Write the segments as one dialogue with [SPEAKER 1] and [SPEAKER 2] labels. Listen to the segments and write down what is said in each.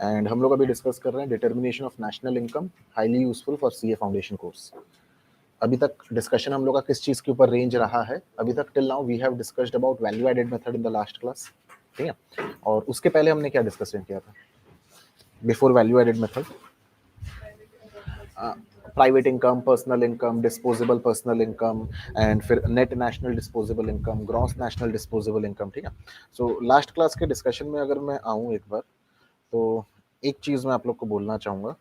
[SPEAKER 1] And हम लोग अभी डिस्कस कर रहे हैं determination of national income, highly useful for CA foundation course. अभी तक डिस्कशन हम लोग का किस चीज के ऊपर रेंज रहा है? अभी तक till now we have discussed about value added method in the last class, ठीक है। और उसके पहले हमने क्या डिस्कशन किया था before value added method? Private income, personal income, disposable personal income, and फिर net national disposable income, gross national disposable income, ठीक है। सो लास्ट क्लास के डिस्कशन में अगर मैं आऊँ एक बार, तो एक चीज मैं आप लोग को बोलना चाहूंगा।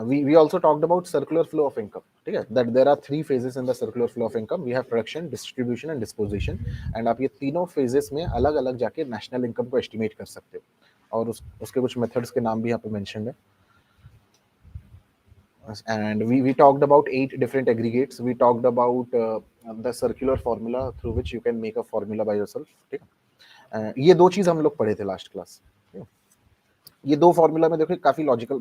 [SPEAKER 1] We also talked about circular flow of income, ठीक है, that there are three phases in the circular flow of income. We have production, distribution and disposition, and आप ये तीनों phases में अलग अलग जाके national income को estimate कर सकते हो, और उसके कुछ methods के नाम भी यहाँ पे mentioned है। And we talked about 8 different aggregates. We talked about the circular formula through which you can make a formula by yourself, ठीक है। ये दो चीज हम लोग पढ़े थे लास्ट क्लास। ये दो फॉर्मूला में देखो काफी लॉजिकल,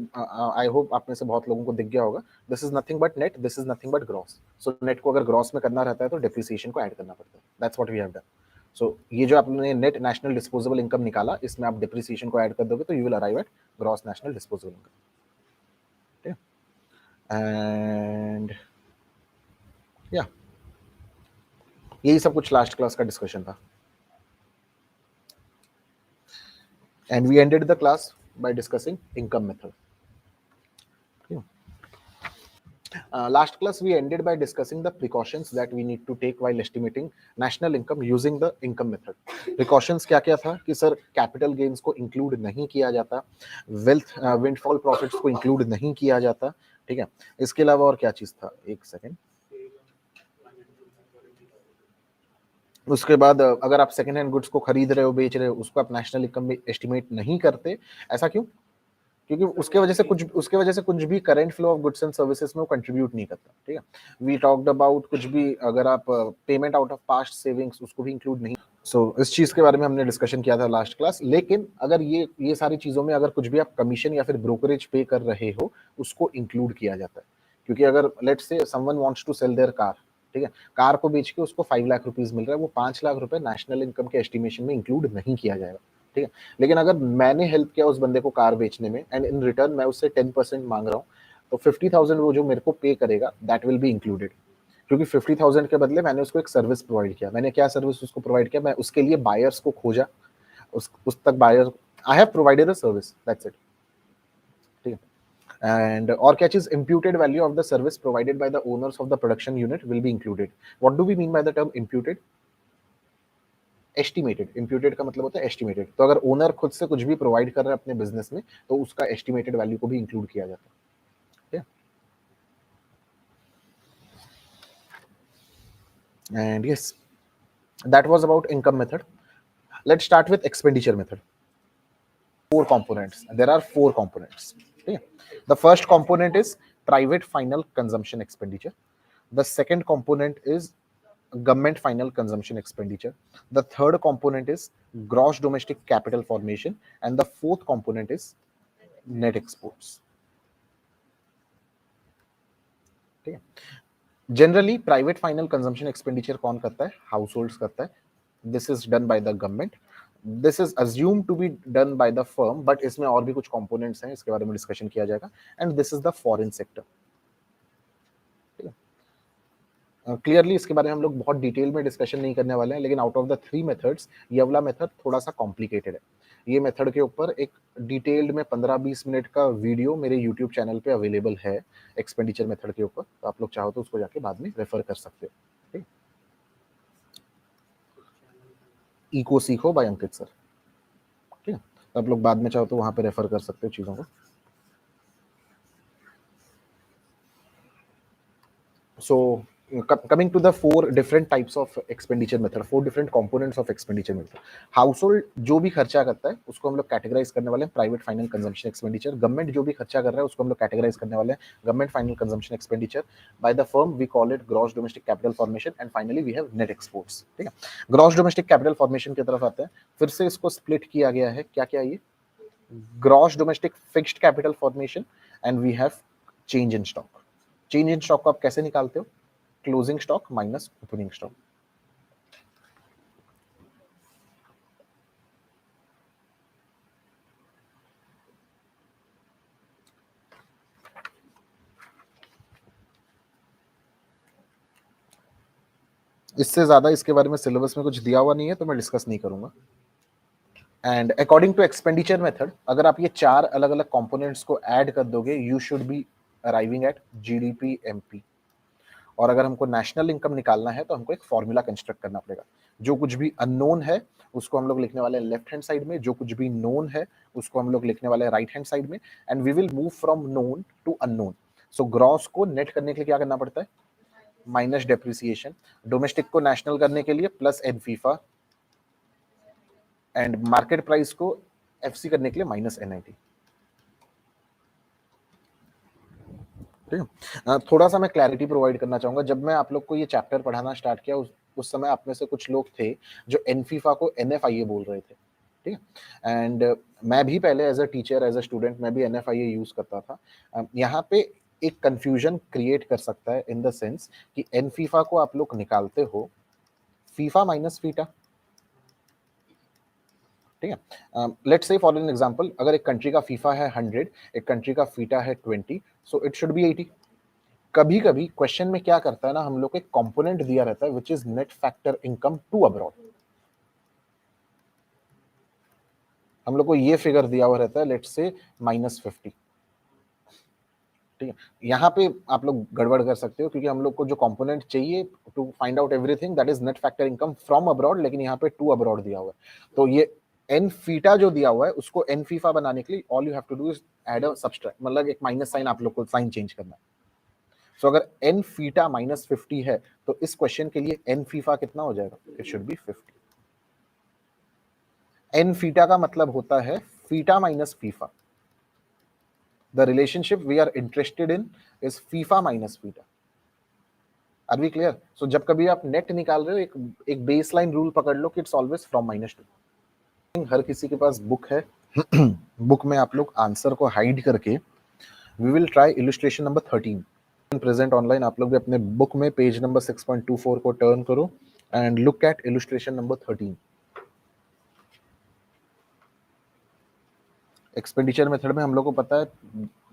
[SPEAKER 1] आई होप आप में से बहुत लोगों को दिख गया होगा। This is nothing but net, this is nothing but gross. So net को अगर ग्रॉस में करना रहता है तो डेप्रिसिएशन को ऐड करना पड़ता है। That's what we have done. So ये जो आपने नेट नेशनल डिस्पोजेबल इनकम निकाला, इसमें आप डेप्रिसिएशन को ऐड कर दोगे तो you will arrive at gross national disposable income, ठीक है। एंड या यही सब कुछ लास्ट क्लास का डिस्कशन था। And we ended the class by discussing income method. Last class we ended by discussing the precautions that we need to take while estimating national income using the income method. Precautions क्या क्या था कि sir capital gains को include नहीं किया जाता, wealth windfall profits को include नहीं किया जाता, ठीक है। इसके अलावा और क्या चीज था, एक सेकेंड। उसके बाद अगर आप सेकेंड हैंड गुड्स को खरीद रहे हो, बेच रहे हो, उसको आप नेशनल इनकम में एस्टिमेट नहीं करते। ऐसा क्यों? क्योंकि उसके वजह से कुछ भी current flow of goods and services में वो कंट्रीब्यूट नहीं करता, ठीक है। वी टॉक्ड अबाउट कुछ भी अगर आप payment out of past savings, उसको भी इंक्लूड नहीं। सो इस चीज के बारे में हमने डिस्कशन किया था लास्ट क्लास। लेकिन अगर ये सारी चीजों में अगर कुछ भी आप कमीशन या फिर ब्रोकरेज पे कर रहे हो, उसको इंक्लूड किया जाता है। क्योंकि अगर let's say someone wants to sell their car, ठीक है, कार को बेच के उसको 5 लाख रुपीज मिल रहा है, वो 5 लाख रुपए नेशनल इनकम के एस्टिमेशन में इंक्लूड नहीं किया जाएगा, ठीक है। लेकिन अगर मैंने हेल्प किया उस बंदे को कार बेचने में एंड इन रिटर्न मैं उससे 10% मांग रहा हूँ, तो 50,000 वो जो मेरे को पे करेगा दैट विल बी इंक्लूडेड। क्योंकि 50,000 के बदले मैंने उसको एक सर्विस प्रोवाइड किया। मैंने क्या सर्विस उसको प्रोवाइड किया? मैं उसके लिए बायर्स को खोजा, उस तक buyer, I have provided a service, that's it, ठीक है। एंड और क्या चीज, imputed value of the service provided by the owners of the production unit will be included. What do we mean by the term imputed? Estimated. Imputed का मतलब होता है estimated. तो अगर ओनर खुद से कुछ भी प्रोवाइड कर रहा है अपने बिजनेस में, तो उसका एस्टिमेटेड वैल्यू को भी इंक्लूड किया जाता है। And yes, that was about income method. Let's start with expenditure method. 4 components. There are 4 components. Okay? The first component is private final consumption expenditure. The second component is government final consumption expenditure. The third component is gross domestic capital formation, and the fourth component is net exports. ठीक है। Generally private final consumption expenditure कौन करता है? Households करता है। This is done by the government, this is assume to be done by the firm, but इसमें और भी कुछ कंपोनेंट्स हैं, इसके बारे में डिस्कशन किया जाएगा। And this is the foreign sector. Clearly इसके बारे में हम लोग बहुत डिटेल में डिस्कशन नहीं करने वाले हैं, लेकिन आउट ऑफ द 3 मेथड्स ये वाला मेथड थोड़ा सा कॉम्प्लिकेटेड है। ये मेथड के ऊपर एक डिटेल्ड में 15-20 मिनट का वीडियो मेरे यूट्यूब चैनल पे अवेलेबल है एक्सपेंडिचर मेथड के ऊपर, तो आप लोग चाहो तो उसको जाके बाद में रेफर कर सकते हो। इको सीखो बाय अंकित सर, ठीक है। तो आप लोग बाद में चाहो तो वहां पे रेफर कर सकते हो चीजों को। So coming to the 4 different types of expenditure method, 4 different components of expenditure method. Household जो भी खर्चा करता है उसको हम लोग कैटेगराइज करने वाले हैं private final consumption expenditure. Government जो भी खर्चा कर रहा है उसको हम लोग कैटेगराइज करने वाले हैं government final consumption expenditure. By the firm we call it gross domestic capital formation, and finally we have net exports, ठीक है। ग्रॉस डोमेस्टिक कैपिटल फॉर्मेशन की तरफ आते हैं। फिर से इसको स्प्लिट किया गया है, क्या क्या ये? Gross domestic fixed capital formation and we have change in stock. Change in stock को आप कैसे निकालते हो? Closing stock minus opening stock. इससे ज्यादा इसके बारे में सिलेबस में कुछ दिया हुआ नहीं है तो मैं डिस्कस नहीं करूंगा। And according to expenditure method, अगर आप ये 4 अलग अलग कंपोनेंट्स को ऐड कर दोगे, you should B arriving at GDP MP. और अगर हमको नेशनल इनकम निकालना है तो हमको एक फॉर्मूला कंस्ट्रक्ट करना पड़ेगा। जो कुछ भी अननोन है उसको हम लोग लिखने वाले हैं लेफ्ट हैंड साइड में, जो कुछ भी नोन है उसको हम लोग लिखने वाले हैं राइट हैंड साइड में, and we will move from known to unknown. So gross को नेट करने के लिए क्या करना पड़ता है, माइनस डेप्रिसिएशन। डोमेस्टिक को नेशनल करने के लिए plus N FIFA, and market price को एफसी करने के लिए माइनस एनआईटी। ठीक है, थोड़ा सा मैं क्लैरिटी प्रोवाइड करना चाहूंगा। जब मैं आप लोग को ये चैप्टर पढ़ाना स्टार्ट किया उस समय आप में से कुछ लोग थे जो एनफीफा को एनएफआईए बोल रहे थे। ठीक है, एंड मैं भी पहले as a teacher as a student मैं भी एनएफआईए यूज करता था। यहाँ पे एक कंफ्यूजन क्रिएट कर सकता है इन द सेंस कि एनफीफा को आप लोग निकालते हो फीफा माइनस फीटा। ठीक है, let's say for an example, अगर एक कंट्री का फीफा है 100, एक कंट्री का फीटा है 20, सो इट शुड बी 80। कभी कभी क्वेश्चन में क्या करता है ना, हम लोग को एक कंपोनेंट दिया रहता है which is net factor income to abroad. हम लोग को ये फिगर दिया हुआ रहता है लेट्स से -50। ठीक है, यहाँ पे आप लोग गड़बड़ कर सकते हो क्योंकि हम लोग को जो कंपोनेंट चाहिए to find out everything that is net factor income from abroad, लेकिन यहाँ पे टू अब्रॉड दिया हुआ है। तो ये एन फीटा जो दिया हुआ है उसको एन फीफा बनाने के लिए all you have to do is add a subtract, मतलब एक माइनस साइन आप लोग को साइन चेंज करना है। सो अगर एन फीटा -50 है तो इस क्वेश्चन के लिए एन फीफा कितना हो जाएगा, it should be 50। N FITA का मतलब होता है FITA minus FIFA. The relationship we are interested in is FIFA minus FITA. Are we clear? So जब कभी आप नेट निकाल रहे हो एक बेसलाइन रूल पकड़ लो कि इट्स ऑलवेज फ्रॉम -2। हर किसी के पास बुक है। बुक में आप लोग आंसर को हाइड करके we will try illustration number 13 present online. आप लोग भी अपने बुक में पेज नंबर 6.24 को टर्न करो and look at illustration number 13। Expenditure method में हम लोग को पता है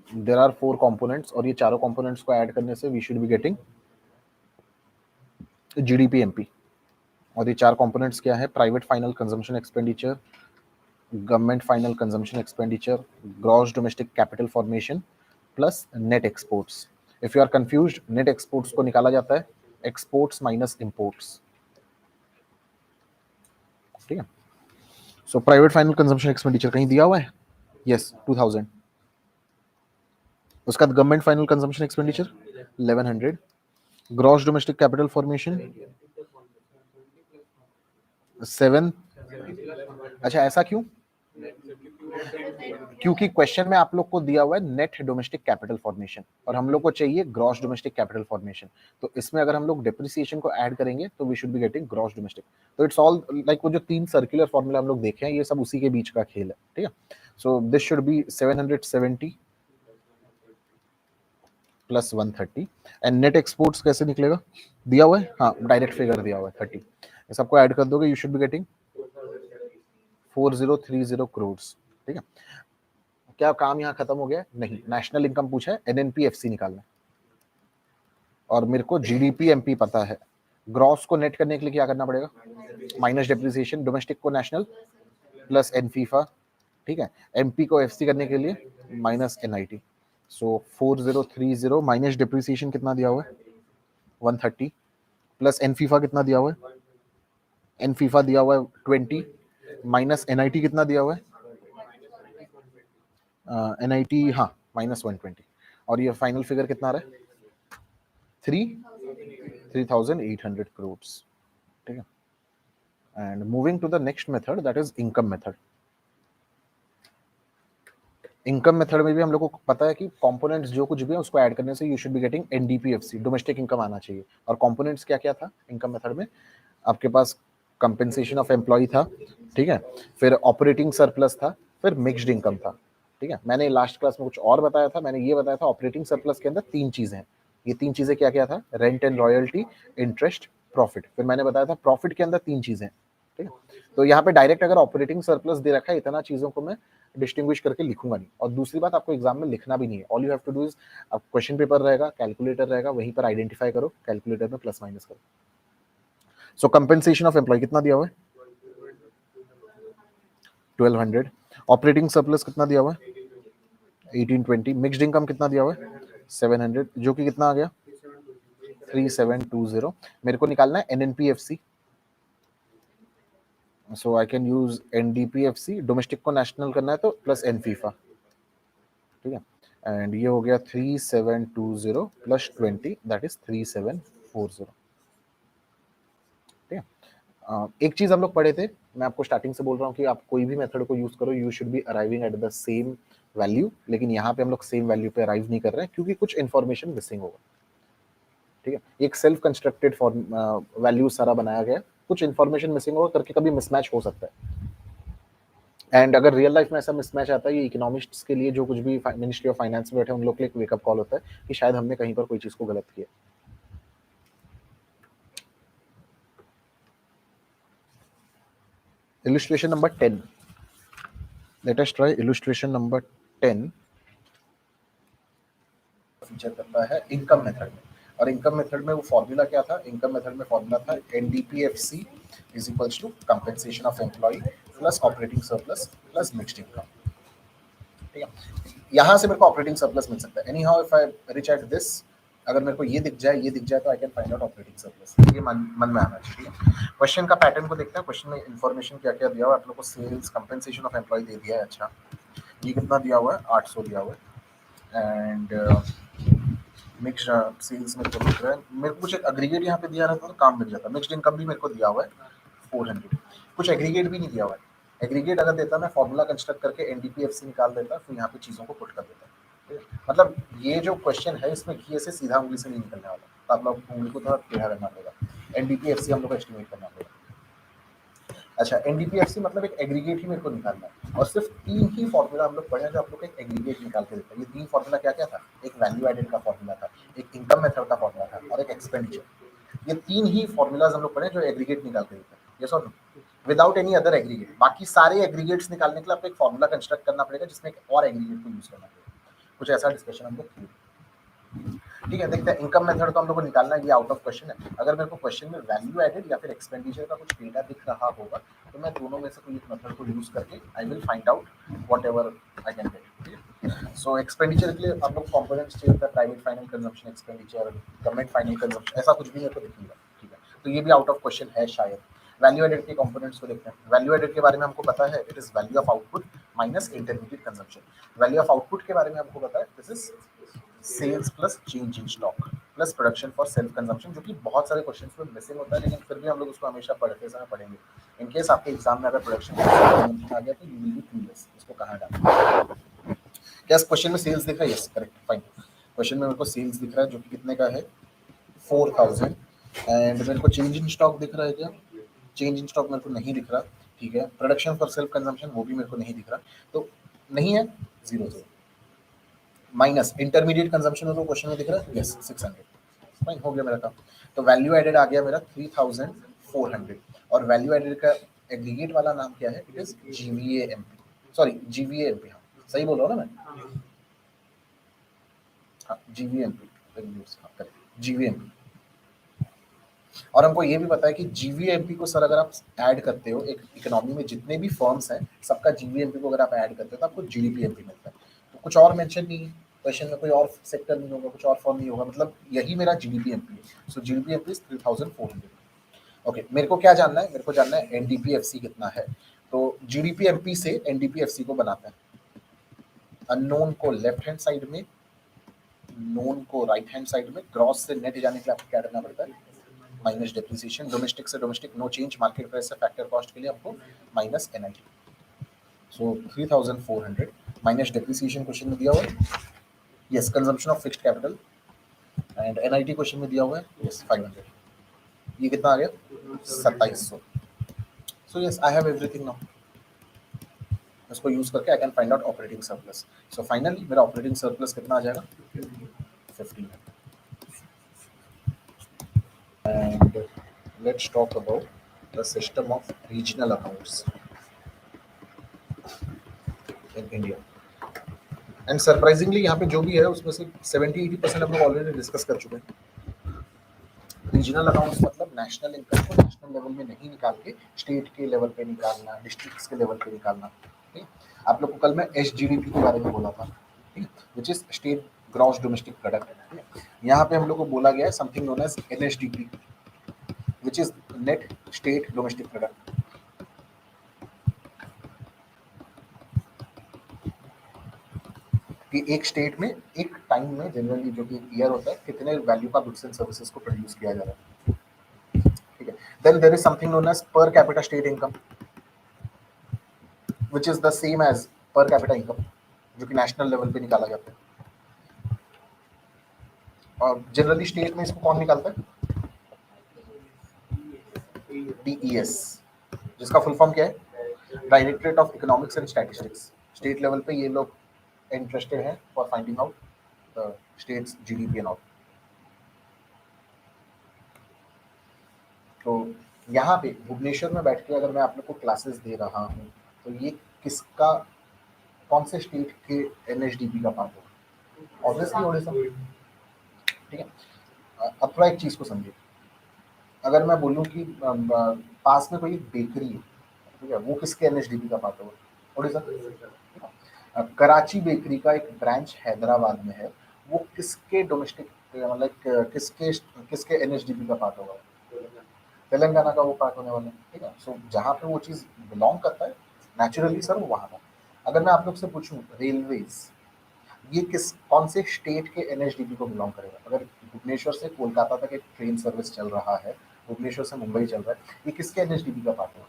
[SPEAKER 1] देयर आर 4 कंपोनेंट्स, और ये चारों कंपोनेंट्स को ऐड करने से we should be getting GDP MP. और ये 4 कंपोनेंट्स क्या है, private final consumption expenditure, government final consumption expenditure, gross domestic capital formation plus net exports. If you are confused, net exports को निकाला जाता है एक्सपोर्ट्स माइनस इंपोर्ट्स। ठीक है, so private final consumption expenditure कहीं दिया हुआ है, यस 2000। उसका government final consumption expenditure 1100, gross domestic capital formation 7। अच्छा ऐसा क्यों? क्योंकि क्वेश्चन में आप लोग को दिया हुआ है नेट डोमेस्टिक कैपिटल फॉर्मेशन और हम लोग को चाहिए ग्रॉस डोमेस्टिक कैपिटल फॉर्मेशन। तो इसमें अगर हम लोग डिप्रिसिएशन को ऐड करेंगे तो we should be getting gross domestic. तो इट्स ऑल लाइक वो जो 3 सर्कुलर फॉर्मूला हम लोग देखे हैं ये सब उसी के बीच का खेल है। ठीक है, so this should be 770 plus 130। And net exports कैसे निकलेगा, दिया हुआ है, हाँ डायरेक्ट फिगर दिया हुआ है 30। ये सबको ऐड कर दोगे you should be getting 4030 crore. ठीक है, क्या काम यहाँ खत्म हो गया? नहीं, नेशनल इनकम पूछा है, एनएनपीएफसी निकालना, और मेरे को जीडीपी एमपी पता है। ग्रॉस को नेट करने के लिए क्या करना पड़ेगा, माइनस डेप्रिसिएशन, डोमेस्टिक को नेशनल प्लस एनफीफा। ठीक है, एमपी को एफसी करने के लिए माइनस एनआईटी। सो 4030 माइनस डेप्रिसिएशन कितना दिया हुआ है 130, प्लस एनफीफा कितना दिया हुआ है, एनफीफा दिया हुआ है 20, माइनस एनआईटी कितना दिया हुआ है, एनआईटी हाँ -120। और ये फाइनल फिगर कितना आ रहा है 3800 करोड़। ठीक है, and moving to the next method that is income method. Income method में भी हम लोग को पता है कि कंपोनेंट्स जो कुछ भी है उसको ऐड करने से you should be getting NDPFC, domestic income आना चाहिए। और कंपोनेंट्स क्या क्या था इनकम मेथड में, आपके पास कंपेंसेशन ऑफ एम्प्लॉय था, ठीक है, फिर ऑपरेटिंग सरप्लस था, फिर मिक्स्ड इनकम था। ठीक है, मैंने लास्ट क्लास में कुछ और बताया था, मैंने ये बताया था ऑपरेटिंग सरप्लस के अंदर 3 चीजें हैं। ये 3 चीजें क्या क्या था, rent and royalty, interest, profit. फिर मैंने बताया था प्रॉफिट के अंदर 3 चीजें हैं। ठीक है, तो यहाँ पे डायरेक्ट अगर ऑपरेटिंग सरप्लस दे रखा है इतना चीजों को मैं डिस्टिंग्विश करके लिखूंगा नहीं। और दूसरी बात, आपको एग्जाम में लिखना भी नहीं है, all you have to do is question paper रहेगा, कैलकुलेटर रहेगा, वहीं पर आइडेंटिफाई करो, कैलकुलेटर में प्लस माइनस करो। सो कंपेंसेशन ऑफ एम्प्लॉय कितना दिया हुआ है 1200, ऑपरेटिंग सरप्लस कितना दिया हुआ है 1820, मिक्स्ड इनकम कितना दिया हुआ है 700, जो कि कितना आ गया 3720। मेरे को निकालना है एनएनपीएफसी, सो I can use NDPFC, domestic को नेशनल करना है तो प्लस एनफीफा, ठीक है, एंड ये हो गया 3720 प्लस 20 दैट इज 3740, ठीक है। एक चीज हम लोग पढ़े थे, मैं आपको स्टार्टिंग से बोल रहा हूँ कि आप कोई भी मेथड को यूज करो, you should B arriving at the same value, लेकिन यहाँ पे हम लोग सेम वैल्यू पे अराइव नहीं कर रहे हैं क्योंकि कुछ इन्फॉर्मेशन मिसिंग होगा, ठीक है। एक सेल्फ कंस्ट्रक्टेड वैल्यू सारा बनाया गया, कुछ इन्फॉर्मेशन मिसिंग होगा करके कभी मिसमैच हो सकता है, एंड अगर रियल लाइफ में ऐसा मिसमैच आता है, ये इकोनॉमिस्ट्स के लिए जो कुछ भी मिनिस्ट्री ऑफ फाइनेंस में बैठे उन लोग के लिए एक वेकअप कॉल होता है कि शायद हमने कहीं पर कोई चीज को गलत किया। Illustration number 10, let us try illustration number 10। Feature करता है इनकम मेथड में, और इनकम मेथड में वो फॉर्मूला क्या था, इनकम मेथड में फॉर्मूला था NDPFC is equals to compensation of employ plus operating surplus plus mixed income, ठीक है। यहाँ से मेरे को ऑपरेटिंग सरप्लस मिल सकता है, any how if I rich at this, अगर मेरे को ये दिख जाए तो I can find out operating surplus, ये मन में आना चाहिए। क्वेश्चन का पैटर्न को देखते हैं, क्वेश्चन में इन्फॉर्मेशन क्या क्या दिया हुआ है, आप लोग को सेल्स कंपेंसेशन ऑफ एम्प्लॉय दे दिया है, अच्छा ये कितना दिया हुआ है 800 दिया हुआ है, एंड मिक्स सेल्स मेरे को दिख रहा है, मेरे को कुछ एग्रीगेट यहाँ पे दिया रहता तो काम मिल जाता, मिक्स्ड इनकम भी मेरे को दिया हुआ है 400, कुछ एग्रीगेट भी नहीं दिया हुआ है, एग्रीगेट अगर देता मैं फॉर्मूला कंस्ट्रक्ट करके एनडीपीएफसी निकाल देता, फिर यहाँ पे चीज़ों को पुट कर देता, मतलब ये जो क्वेश्चन है इसमें घी से सीधा उंगली से नहीं निकलने वाला, तो आप लोग उंगली को थोड़ा टेढ़ा करना पड़ेगा, एनडीपीएफसी हम लोग को एस्टिमेट करना पड़ेगा। अच्छा एनडीपीएफसी मतलब एक एग्रीगेट ही मेरे को निकालना है, और सिर्फ 3 ही फॉर्मूला हम लोग पढ़े हैं जो आप लोग एक एग्रीगेट निकाल के देता है। ये 3 फॉर्मूला क्या क्या था, एक वैल्यू एडेड का फॉर्मूला था, एक इनकम मेथड का फॉर्मूला था, और एक एक्सपेंडिचर। ये 3 ही फॉर्मूलाज हम लोग पढ़े जो एग्रीगेट निकाल के देता है, यस और no, without any other aggregate. बाकी सारे एग्रीगेट्स निकालने के लिए आपको एक फॉर्मूला कंस्ट्रक्ट करना पड़ेगा जिसमें एक और एग्रीगेट को यूज करना पड़ेगा, कुछ ऐसा डिस्कशन हम लोग किए, ठीक है। देखते हैं इनकम मेथड तो हम लोग को निकालना है, ये आउट ऑफ क्वेश्चन है। अगर मेरे को क्वेश्चन में वैल्यू एडेड या फिर एक्सपेंडिचर का कुछ डेटा दिख रहा होगा तो मैं दोनों में से कोई एक मेथड को यूज करके I will find out whatever I can get. So expenditure के लिए आप लोग कंपोनेंट्स चाहिए होता है, private final consumption expenditure, government final consumption, ऐसा कुछ भी मेरे को दिखेगा, ठीक है। तो ये भी आउट ऑफ क्वेश्चन है शायद। वैल्यू एडेड के कंपोनेंट्स को देखते हैं। वैल्यू एडेड के बारे में हमको पता है, it is value of output minus intermediate consumption. Value of output के बारे में हमको पता है, this is sales plus change in stock plus production for self consumption, जो कि बहुत सारे क्वेश्चंस में मिसिंग होता है, लेकिन फिर भी हम लोग उसको हमेशा पढ़ते समय पढ़ेंगे। इन केस आपके एग्जाम में अगर प्रोडक्शन आ गया तो यू विल बी क्लियर इसको कहां डालना। क्या इस क्वेश्चन में सेल्स दिख रहा है? Yes correct fine. क्वेश्चन में मेरे को सेल्स दिख रहा है जो कि कितने का है 4000, एंड मेरे को चेंज इन स्टॉक दिख रहा है क्या? चेंज इन स्टॉक मेरे को नहीं दिख रहा, ठीक है। प्रोडक्शन फॉर सेल्फ कंजम्पशन वो भी मेरे को नहीं दिख रहा, तो नहीं है 0 माइनस इंटरमीडिएट कंजम्पशन में तो क्वेश्चन में दिख रहा है, यस 600, फाइन हो गया मेरा काम। तो वैल्यू एडेड आ गया मेरा 3400, और वैल्यू एडेड का एग्रीगेट वाला नाम क्या है? इट इज जीवीएएमपी, सॉरी जीवीएएमपी, हाँ सही बोल रहा हूँ ना मैं? हाँ जीवीएमपी, करेक्ट जीवीएमपी। और हमको ये भी पता है कि जीवीएमपी को सर अगर आप ऐड करते हो, एक इकोनॉमी में जितने भी फर्म्स हैं सबका जीवीएमपी को अगर आप ऐड करते हो तो आपको जीडीपीएमपी मिलता है। तो कुछ और मेंशन नहीं है क्वेश्चन में, कोई और सेक्टर नहीं होगा, कुछ और फर्म नहीं होगा, मतलब यही मेरा जीडीपीएमपी है। सो जीडीपीएमपी इज 3400। ओके, मेरे को क्या जानना है? मेरे को जानना है एनडीपीएफसी कितना है। तो जीडीपीएमपी से एनडीपीएफसी को बनाता है, अननोन को लेफ्ट हैंड साइड में, नोन को राइट हैंड साइड में, ग्रॉस से नेट जाने के लिए आपको क्या करना पड़ता है? माइनस डेप्रिसिएशन, डोमेस्टिक से domestic no change, market price से फैक्टर कॉस्ट के लिए आपको minus NIT. So 3400 minus depreciation question में दिया हुआ है, yes consumption of fixed capital, and NIT question में दिया हुआ है, यस 500। ये कितना आ गया? 2700। So yes I have everything now, इसको यूज करके I can find out operating surplus. So finally मेरा ऑपरेटिंग सरप्लस कितना आ जाएगा? 15। And let's talk about the system of regional accounts in India. And surprisingly यहाँ पे जो भी है उसमें से 70-80% हम लोग ऑलरेडी डिस्कस कर चुके हैं। रीजनल अकाउंट्स मतलब नेशनल इनकम को नेशनल लेवल में नहीं निकाल के स्टेट के लेवल पे निकालना, डिस्ट्रिक्ट्स के लेवल पे निकालना। ठीक है, आप लोग को कल मैं SGDP के बारे में बोला था, ठीक है, which is state gross domestic product. यहाँ पे हम लोग को बोला गया है something known as NSDP, which is net state domestic product. कि एक स्टेट में एक टाइम में जनरली जो कि ईयर होता है कितने वैल्यू का गुड्स एंड सर्विसेज को प्रोड्यूस किया जा रहा है। ठीक है, then there is something known as per capita state income, which is the same as per capita income, जो कि नेशनल लेवल पे निकाला जाता है। और जनरली स्टेट में इसको कौन निकालता है? DES, जिसका फुल फॉर्म क्या है? Directorate of economics and statistics. State level पे ये लोग इंटरेस्टेड हैं for finding out the states GDP and all. तो यहाँ पे भुवनेश्वर में बैठ के अगर मैं आप लोग को क्लासेस दे रहा हूँ तो ये किसका, कौन से स्टेट के NSDP का पार्ट होगा? ऑब्वियसली ओडिशा। ठीक है, अब थोड़ा एक चीज को समझिए। अगर मैं बोलूँ कि पास में कोई बेकरी है, ठीक है, वो किसके NSDP का पार्ट होगा? ओडिशा। कराची बेकरी का एक ब्रांच हैदराबाद में है, वो किसके डोमेस्टिक मतलब किसके किसके NSDP का पार्ट होगा? तेलंगाना का वो पार्ट होने वाला है। ठीक है, सो जहाँ पे वो चीज़ बिलोंग करता है नेचुरली सर वो वहाँ का। अगर मैं आप लोग से पूछूं रेलवेज, ये किस कौन से स्टेट के NSDP को बिलोंग करेगा? अगर भुवनेश्वर से कोलकाता तक एक ट्रेन सर्विस चल रहा है, भुवनेश्वर से मुंबई चल रहा है, ये किसके NSDP का पार्ट होगा?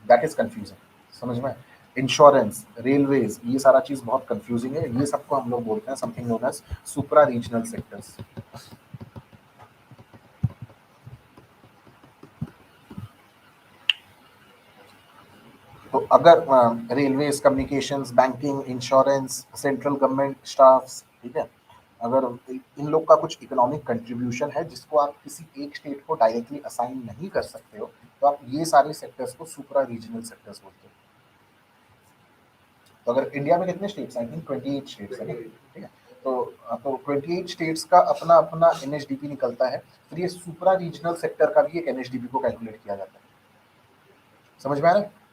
[SPEAKER 1] दैट इज कंफ्यूजिंग, समझ में? इंश्योरेंस, रेलवेज, ये सारा चीज बहुत कंफ्यूजिंग है। ये सबको हम लोग बोलते हैं समथिंग नोन एज सुप्रा रीजनल सेक्टर्स। तो अगर railways, communications, banking, insurance, central government staffs, ठीक है, अगर इन लोग का कुछ इकोनॉमिक कंट्रीब्यूशन है जिसको आप किसी एक स्टेट को डायरेक्टली असाइन नहीं कर सकते हो, तो आप ये सारे सेक्टर्स को सुप्रा रीजनल सेक्टर्स बोलते हो। तो अगर इंडिया में कितने स्टेट्स हैं? आई थिंक 28 स्टेट्स है ना, ठीक है, तो 28 स्टेट्स का अपना अपना NSDP निकलता है, फिर ये सुप्रा रीजनल सेक्टर का भी एक NSDP को कैलकुलेट किया जाता है। समझ में आ रहा है?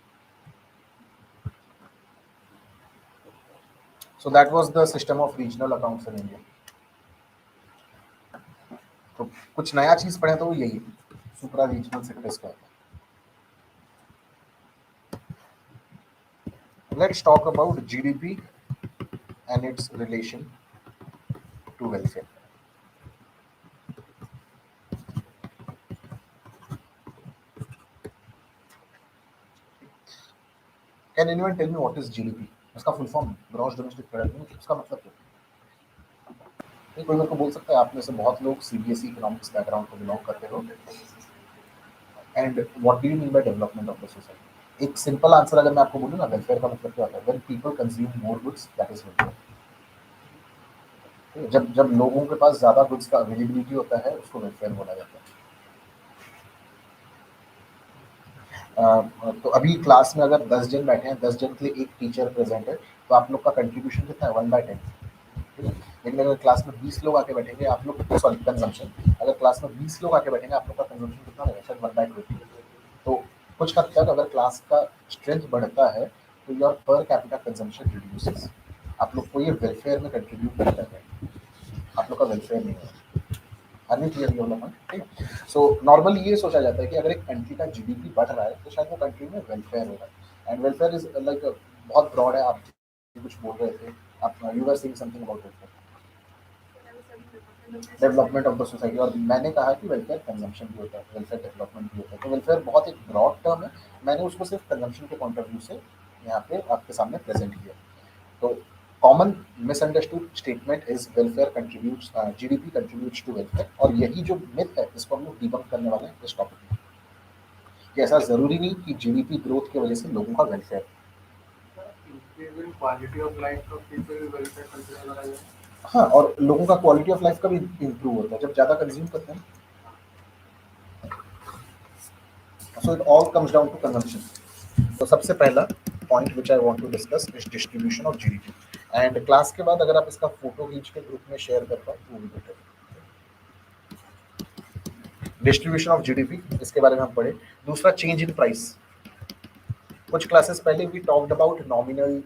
[SPEAKER 1] So that was the system of regional accounts in India. तो कुछ नया चीज पढ़े तो वो यही सुप्रा रीजनल सेक्टर्स का। Let's talk about GDP and its relation to welfare. Can anyone tell me what is GDP? उसका full form gross domestic product, उसका मतलब क्या? नहीं, कोई मेरे को बोल सकता है? आप में से बहुत लोग CBSE इकोनॉमिक्स बैकग्राउंड को बिलोंग करते हो। And what do you mean by development of the society? एक सिंपल आंसर अगर मैं आपको बोलूं ना, वेलफेयर का मतलब क्या होता है? When people consume more goods, that is welfare. जब जब लोगों के पास ज्यादा गुड्स का अवेलेबिलिटी होता है, उसको वेलफेयर बोला जाता है। तो अभी क्लास में अगर 10 जन बैठे हैं, 10 जन के लिए एक टीचर प्रेजेंट है, तो आप लोग का कंट्रीब्यूशन कितना है? 1/10। ठीक है, लेकिन अगर क्लास में 20 लोग आके बैठेंगे, आप लोग सॉरी कंजम्पशन, अगर क्लास में 20 लोग आके बैठेंगे, आप लोग का कंजम्पशन कितना रहेगा? शायद 1/20। तो कुछ हद तक अगर क्लास का स्ट्रेंथ बढ़ता है तो your per capita consumption reduces. आप लोग को ये वेलफेयर में कंट्रीब्यूट नहीं कर रहे हैं, आप लोग का वेलफेयर नहीं है। Earning clear development. ठीक है, सो नॉर्मली ये सोचा जाता है कि अगर एक कंट्री का GDP बढ़ रहा है तो शायद वो कंट्री में वेलफेयर हो रहा है। एंड वेलफेयर इज लाइक बहुत ब्रॉड है। आप कुछ बोल रहे थे, आप you were saying something about welfare, development of the society, और मैंने कहा कि वेलफेयर कंजम्पशन भी होता है, वेलफेयर डेवलपमेंट भी होता है। तो वेलफेयर बहुत एक ब्रॉड टर्म है, मैंने उसको सिर्फ कंजम्पशन के पॉइंट ऑफ व्यू से यहाँ पे आपके सामने प्रेजेंट किया। तो common misunderstood statement is welfare contributes, GDP contributes to welfare, और यही जो मिथ है इसको हम लोग डिबंक करने वाले हैं इस टॉपिक में, कि ऐसा जरूरी नहीं कि GDP ग्रोथ की वजह से लोगों का वेलफेयर। क्वालिटी ऑफ लाइफ का वेलफेयर कंसिडर करा जाए। हाँ, और लोगों का क्वालिटी ऑफ लाइफ का भी इंप्रूव होता है जब ज्यादा कंज्यूम करते हैं। So it all comes down to consumption. तो सबसे पहला point which I want to discuss is distribution of GDP। And class के बाद अगर आप इसका फोटो खींच के ग्रुप में शेयर कर पाओ तो वो भी बेटर। डिस्ट्रीब्यूशन ऑफ जीडीपी, इसके बारे में हम पढ़े। दूसरा चेंज इन प्राइस। कुछ क्लासेस पहले भी talked about nominal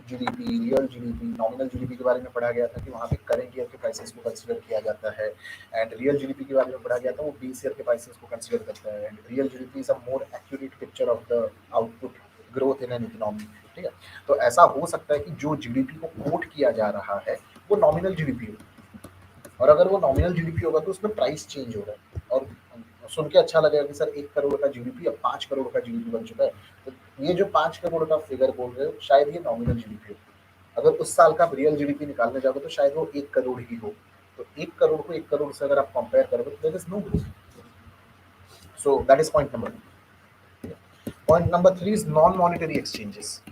[SPEAKER 1] GDP, real GDP. Nominal GDP के बारे में पढ़ा गया था कि वहाँ पे करंट ईयर के प्राइसेस को कंसीडर किया जाता है, एंड रियल जीडीपी के बारे में पढ़ा गया था वो बेस ईयर के प्राइसेस को कंसीडर करता है, and real GDP is a more accurate picture of the output growth in an economy. ठीक है, तो ऐसा हो सकता है कि जो जीडीपी को कोट किया जा रहा है वो नॉमिनल जीडीपी हो, और अगर वो नॉमिनल जीडीपी होगा तो उसमें प्राइस चेंज हो रहा है, और सुन के अच्छा लगेगा कि सर 1 करोड़ का जीडीपी अब 5 करोड़ का जीडीपी बन चुका है, तो ये जो 5 करोड़ का फिगर बोल रहे हो शायद ये नॉमिनल जीडीपी हो। अगर उस साल का आप रियल जीडीपी निकालने जाओगे तो शायद वो 1 करोड़ ही हो। तो 1 करोड़ को 1 करोड़ से अगर आप कंपेयर करोगे तो there is no growth. So that is point number 2। Point number 3 is non monetary exchanges.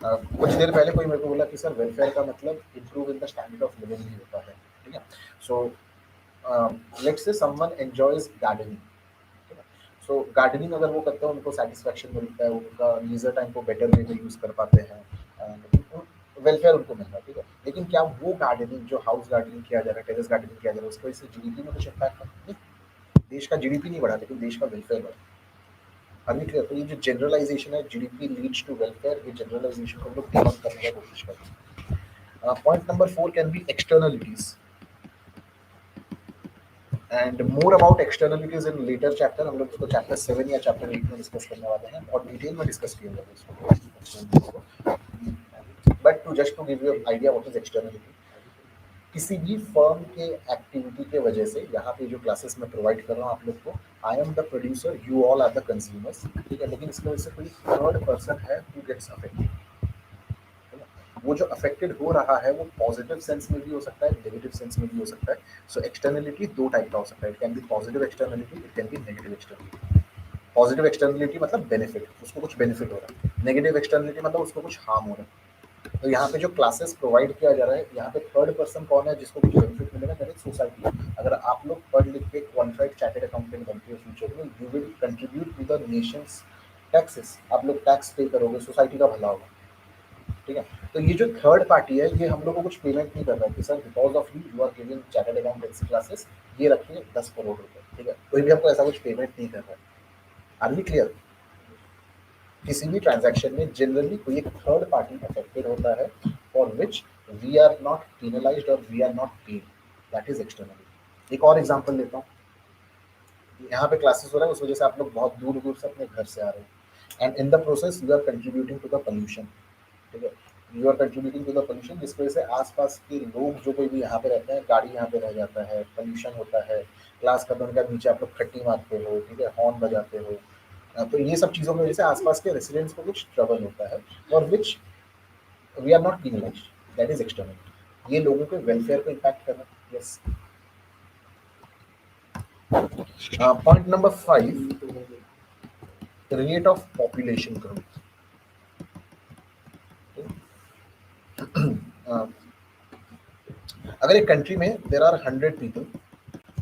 [SPEAKER 1] कुछ देर पहले कोई मेरे को बोला कि सर वेलफेयर का मतलब improve in the standard of living भी होता है। ठीक है, so let's say someone enjoys gardening. So gardening अगर वो करते हैं उनको सेटिस्फैक्शन मिलता है, उनका लीजर टाइम को बेटर वे में यूज कर पाते हैं, वेलफेयर उनको मिल रहा है। ठीक है, लेकिन क्या वो गार्डनिंग जो हाउस गार्डनिंग किया जा रहा है, टेरेस गार्डनिंग किया जा रहा है, उसकी वजह से जीडीपी में कुछ इम्पैक्ट नहीं? देश का जीडीपी नहीं बढ़ा लेकिन देश का वेलफेयर बढ़ा। अभी क्लियर? तो ये जो जनरलाइजेशन है जीडीपी लीड्स टू वेलफेयर, ये जनरलाइजेशन को हम लोग डिबंक करने की कोशिश करते हैं। Point number 4 can be externalities, and more about externalities in later chapter. हम लोग इसको चैप्टर 7 या चैप्टर 8 में डिस्कस करने वाले हैं, और डिटेल में डिस्कस किया जाएगा। But to just to give you idea what is externality, किसी भी फर्म के एक्टिविटी के वजह से, यहाँ पे जो क्लासेस मैं प्रोवाइड कर रहा हूँ आप लोग को, I am the producer, you all are the consumers. ठीक है, लेकिन इसकी वजह से कोई थर्ड पर्सन है हु गेट्स अफेक्टेड। वो जो अफेक्टेड हो रहा है वो पॉजिटिव सेंस में भी हो सकता है, नेगेटिव सेंस में भी हो सकता है। सो एक्सटर्नलिटी दो टाइप का हो सकता है, it can be positive externality, it can be negative externality. Positive externality मतलब बेनिफिट, उसको कुछ बेनिफिट हो रहा है। नेगेटिव एक्सटर्नलिटी मतलब उसको कुछ हार्म हो रहा है। तो यहाँ पे जो क्लासेस प्रोवाइड किया जा रहा है, यहाँ पे थर्ड पर्सन कौन है जिसको कुछ बेनिफिट मिलेगा? That is society. अगर आप लोग पढ़ लिख के क्वालिफाइड चार्टर्ड अकाउंटेंट बनते हो फ्यूचर में, you will contribute to the nations taxes. आप लोग टैक्स पे करोगे, सोसाइटी का भला होगा। ठीक है, तो ये जो थर्ड पार्टी है ये हम लोग को कुछ पेमेंट नहीं कर रहा है कि sir because of you you are giving chartered accountancy classes, ये रखिए 10 करोड़ रुपए। ठीक है, कोई भी हमको ऐसा कुछ पेमेंट नहीं कर रहा है। Are we clear? किसी भी ट्रांजैक्शन में जनरली कोई एक थर्ड पार्टी अफेक्टेड होता है, for which we are not penalised और we are not paid, that is externally. एक और एग्जांपल लेता हूँ। यहाँ पे क्लासेस हो रहा है, उस वजह से आप लोग बहुत दूर दूर से अपने घर से आ रहे हैं, and in the process you are contributing to the pollution. ठीक है, you are contributing to the pollution, जिसकी वजह से आसपास के लोग जो कोई भी यहाँ पे रहते हैं, गाड़ी यहाँ पे रह जाता है, पोल्यूशन होता है, क्लास खत्म होने के बाद नीचे आप लोग खट्टी मारते हो, ठीक है, हॉर्न बजाते हो। तो ये सब चीज़ों की वजह से आसपास के रेसिडेंट्स को कुछ ट्रबल होता है, और which we are not penalized, that is external. ये लोगों के वेलफेयर को इम्पैक्ट कर रहा है। यस। Point number 5, rate of population growth. अगर एक कंट्री में देर आर 100 पीपल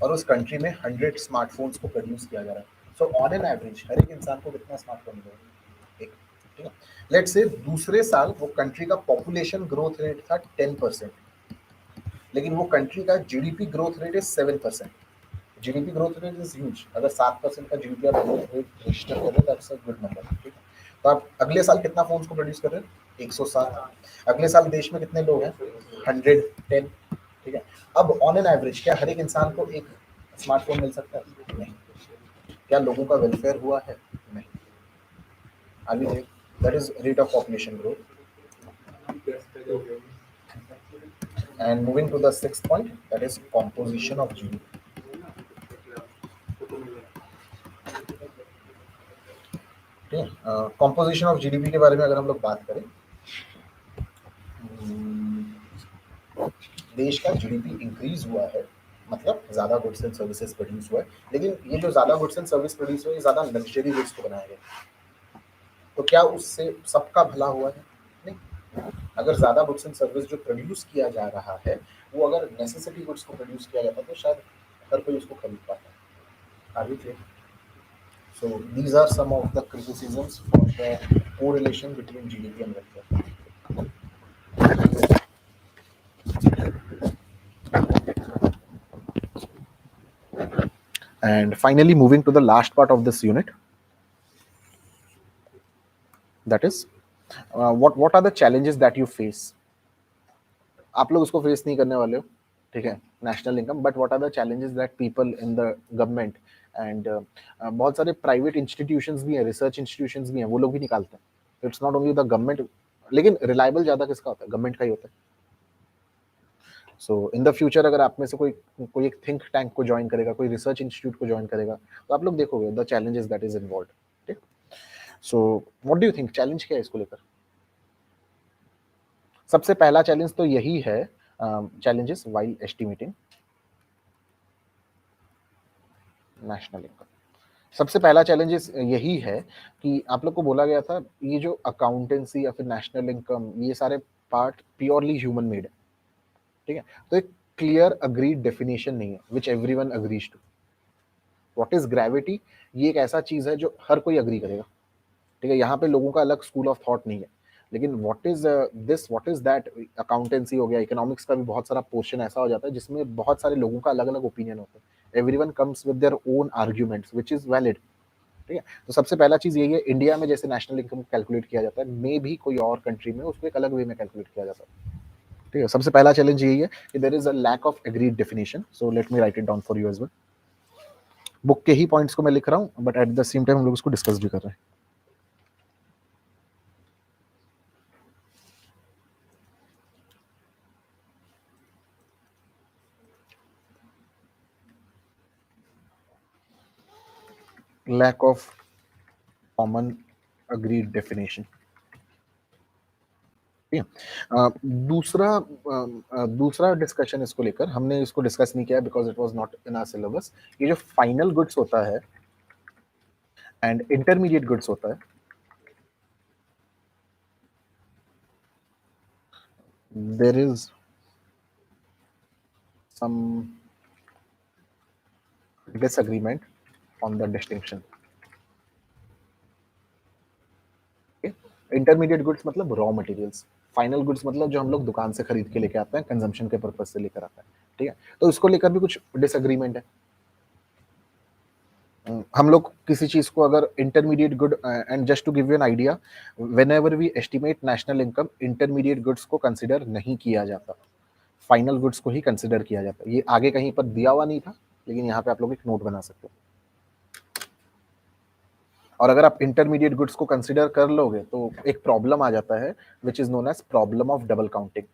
[SPEAKER 1] और उस कंट्री में 100 स्मार्टफोन्स को प्रोड्यूस किया जा रहा है, सो ऑन एन एवरेज हर एक इंसान को कितना स्मार्टफोन मिलेगा? एक। ठीक है, लेट्स से दूसरे साल वो कंट्री का पॉपुलेशन ग्रोथ रेट था 10%, लेकिन वो कंट्री का GDP growth rate is 7%। GDP growth rate is huge. अगर 7% का जीडीपी आप ग्रोथ रेट रजिस्टर कर रहे हो, दैट्स अ गुड नंबर। ठीक है, तो आप अगले साल कितना फोन्स को प्रोड्यूस कर रहे हैं? 107। अगले साल देश में कितने लोग हैं? 110। ठीक है, अब ऑन एन एवरेज क्या हर एक इंसान को एक स्मार्टफोन मिल सकता है? नहीं। क्या लोगों का वेलफेयर हुआ है? नहीं। आगे देख, that is rate of population growth. And moving to the 6th point, that is composition of GDP. ठीक है, कॉम्पोजिशन ऑफ जीडीपी के बारे में अगर हम लोग बात करें, देश का जीडीपी इंक्रीज हुआ है, मतलब ज्यादा गुड्स एंड सर्विसेज प्रोड्यूस हुआ है, लेकिन ये जो ज्यादा गुड्स एंड सर्विस प्रोड्यूस हुआ है, ज्यादा लग्जरी गुड्स को बनाया गया। तो क्या उससे सबका भला हुआ है? नहीं। अगर ज्यादा गुड्स एंड सर्विस जो प्रोड्यूस किया जा रहा है वो अगर नेसेसिटी गुड्स को प्रोड्यूस किया जाता तो शायद हर कोई उसको खरीद पाता। Are we clear? So these are some of the criticisms for the correlation between GDP and welfare. And finally, moving to the last part of this unit, that is what are the challenges that you face. आप लोग उसको face नहीं करने वाले हो, ठीक है, national income, but what are the challenges that people in the government and बहुत सारे प्राइवेट इंस्टीट्यूशंस भी हैं, रिसर्च इंस्टीट्यूशंस भी हैं, वो लोग भी निकालते हैं. It's not only the government, लेकिन रिलायबल ज्यादा किसका होता है? गवर्नमेंट का ही होता है. सो इन द फ्यूचर अगर आप में से कोई कोई एक थिंक टैंक को ज्वाइन करेगा, कोई रिसर्च इंस्टीट्यूट को ज्वाइन करेगा, तो आप लोग देखोगे the challenges that is involve. ठीक. So what do you think, challenge क्या है इसको लेकर? सबसे पहला चैलेंज तो यही है, challenges while estimating national income. सबसे पहला चैलेंजेस यही है कि आप लोग को बोला गया था ये जो अकाउंटेंसी या फिर नेशनल इनकम, ये सारे पार्ट प्योरली ह्यूमन मेड है. ठीक है, तो एक क्लियर अग्रीड डेफिनेशन नहीं है which everyone agrees to. What is gravity, ये एक ऐसा चीज है जो हर कोई अग्री करेगा. ठीक है, यहाँ पे लोगों का अलग स्कूल ऑफ थॉट नहीं है. लेकिन what is this, what is that, accountancy हो गया, इकोनॉमिक्स का भी बहुत सारा पोर्शन ऐसा हो जाता है जिसमें बहुत सारे लोगों का अलग अलग ओपिनियन होता है. Everyone comes with their own arguments which is valid. ठीक है, तो सबसे पहला चीज यही है, इंडिया में जैसे नेशनल इनकम कैलकुलेट किया जाता है, मे भी कोई और कंट्री में उसको एक अलग वे में कैलकुलेट किया जाता है. ठीक है, सबसे पहला चैलेंज यही है कि there is a lack of agreed definition. So let me write it down for you as well. Book के ही पॉइंट्स को मैं लिख रहा हूँ, but at the same time हम लोग उसको डिस्कस भी कर रहे हैं. Lack of common agreed definition. दूसरा डिस्कशन इसको लेकर, हमने इसको डिस्कस नहीं किया because it was not in our syllabus. ये जो फाइनल गुड्स होता है एंड इंटरमीडिएट गुड्स होता है, there is some disagreement on the distinction. Intermediate goods मतलब रॉ मटेरियल्स, फाइनल गुड्स मतलब जो हम लोग दुकान से खरीद के लेके आते हैं, कंजम्पशन के पर्पज से लेकर आते हैं. ठीक है, तो इसको लेकर भी कुछ डिसएग्रीमेंट है. हम लोग किसी चीज को अगर intermediate good, and just to give you an idea, whenever we estimate national income, intermediate goods को कंसिडर नहीं किया जाता, फाइनल गुड्स को ही कंसिडर किया जाता है. ये आगे कहीं पर दिया हुआ नहीं था, लेकिन यहाँ पे आप लोग एक नोट बना सकते हो. और अगर आप इंटरमीडिएट गुड्स को कंसिडर कर लोगे तो एक प्रॉब्लम आ जाता है which is known as problem of double counting.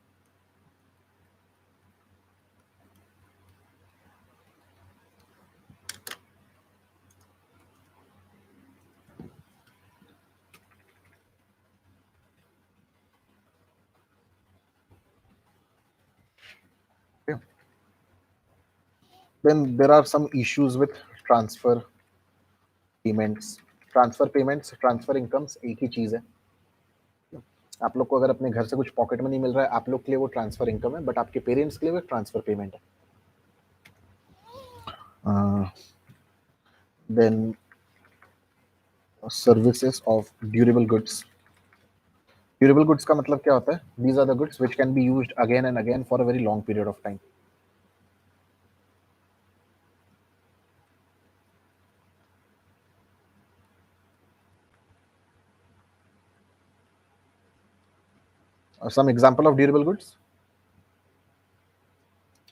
[SPEAKER 1] Then there are some issues with transfer payments. Transfer payments, transfer incomes एक ही चीज है. आप लोग को अगर अपने घर से कुछ पॉकेट मनी मिल रहा है, आप लोग के लिए वो ट्रांसफर इनकम है, बट आपके पेरेंट्स के लिए वो ट्रांसफर पेमेंट है. Then services of durable goods. Durable goods का मतलब क्या होता है? These are the goods which can be used again and again for a very long period of time. Some example of durable goods.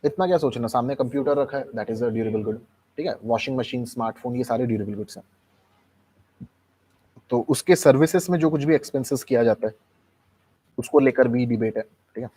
[SPEAKER 1] इतना क्या सोचना, सामने कंप्यूटर रखा है, that is a durable good. ठीक है, वॉशिंग मशीन, स्मार्टफोन, ये सारे ड्यूरेबल गुड्स हैं. तो उसके सर्विसेज में जो कुछ भी एक्सपेंसेस किया जाता है, उसको लेकर भी डिबेट है. ठीक है,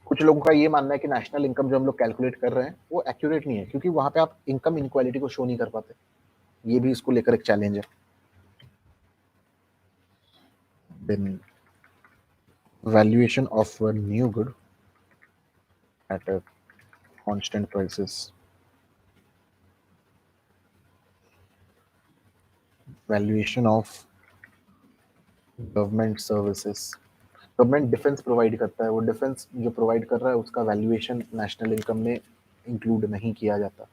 [SPEAKER 1] कुछ लोगों का ये मानना है कि नेशनल इनकम जो हम लोग कैलकुलेट कर रहे हैं वो एक्यूरेट नहीं है, क्योंकि वहां पे आप इनकम इनक्वालिटी को शो नहीं कर पाते. ये भी इसको लेकर एक चैलेंज है. Then valuation of a new good at a constant prices. Valuation of government services. Government defence provide करता है, वो डिफेंस जो प्रोवाइड कर रहा है उसका वैल्यूएशन नेशनल इनकम में इंक्लूड नहीं किया जाता,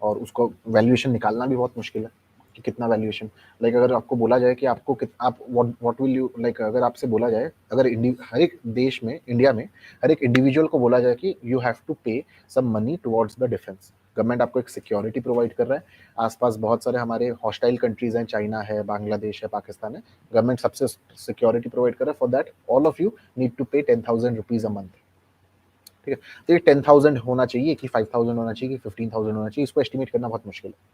[SPEAKER 1] और उसको वैल्यूएशन निकालना भी बहुत मुश्किल है कि कितना वैल्यूएशन। लाइक अगर आपको बोला जाए कि आपको आप व्हाट विल यू लाइक, अगर आपसे बोला जाए, अगर हर एक देश में, इंडिया में हर एक इंडिविजुअल को बोला जाए कि you have to pay some money towards the defence, government आपको एक सिक्योरिटी प्रोवाइड कर रहा है, आसपास बहुत सारे हमारे हॉस्टाइल कंट्रीज हैं, चाइना है, बांग्लादेश है, पाकिस्तान है, गवर्नमेंट सबसे सिक्योरिटी प्रोवाइड कर रहा है, for that all of you need to pay 10,000 rupees a month. ठीक है, तो ये 10,000 होना चाहिए कि 5,000 होना चाहिए कि 15,000 होना चाहिए, इसको एस्टिमेट करना बहुत मुश्किल है।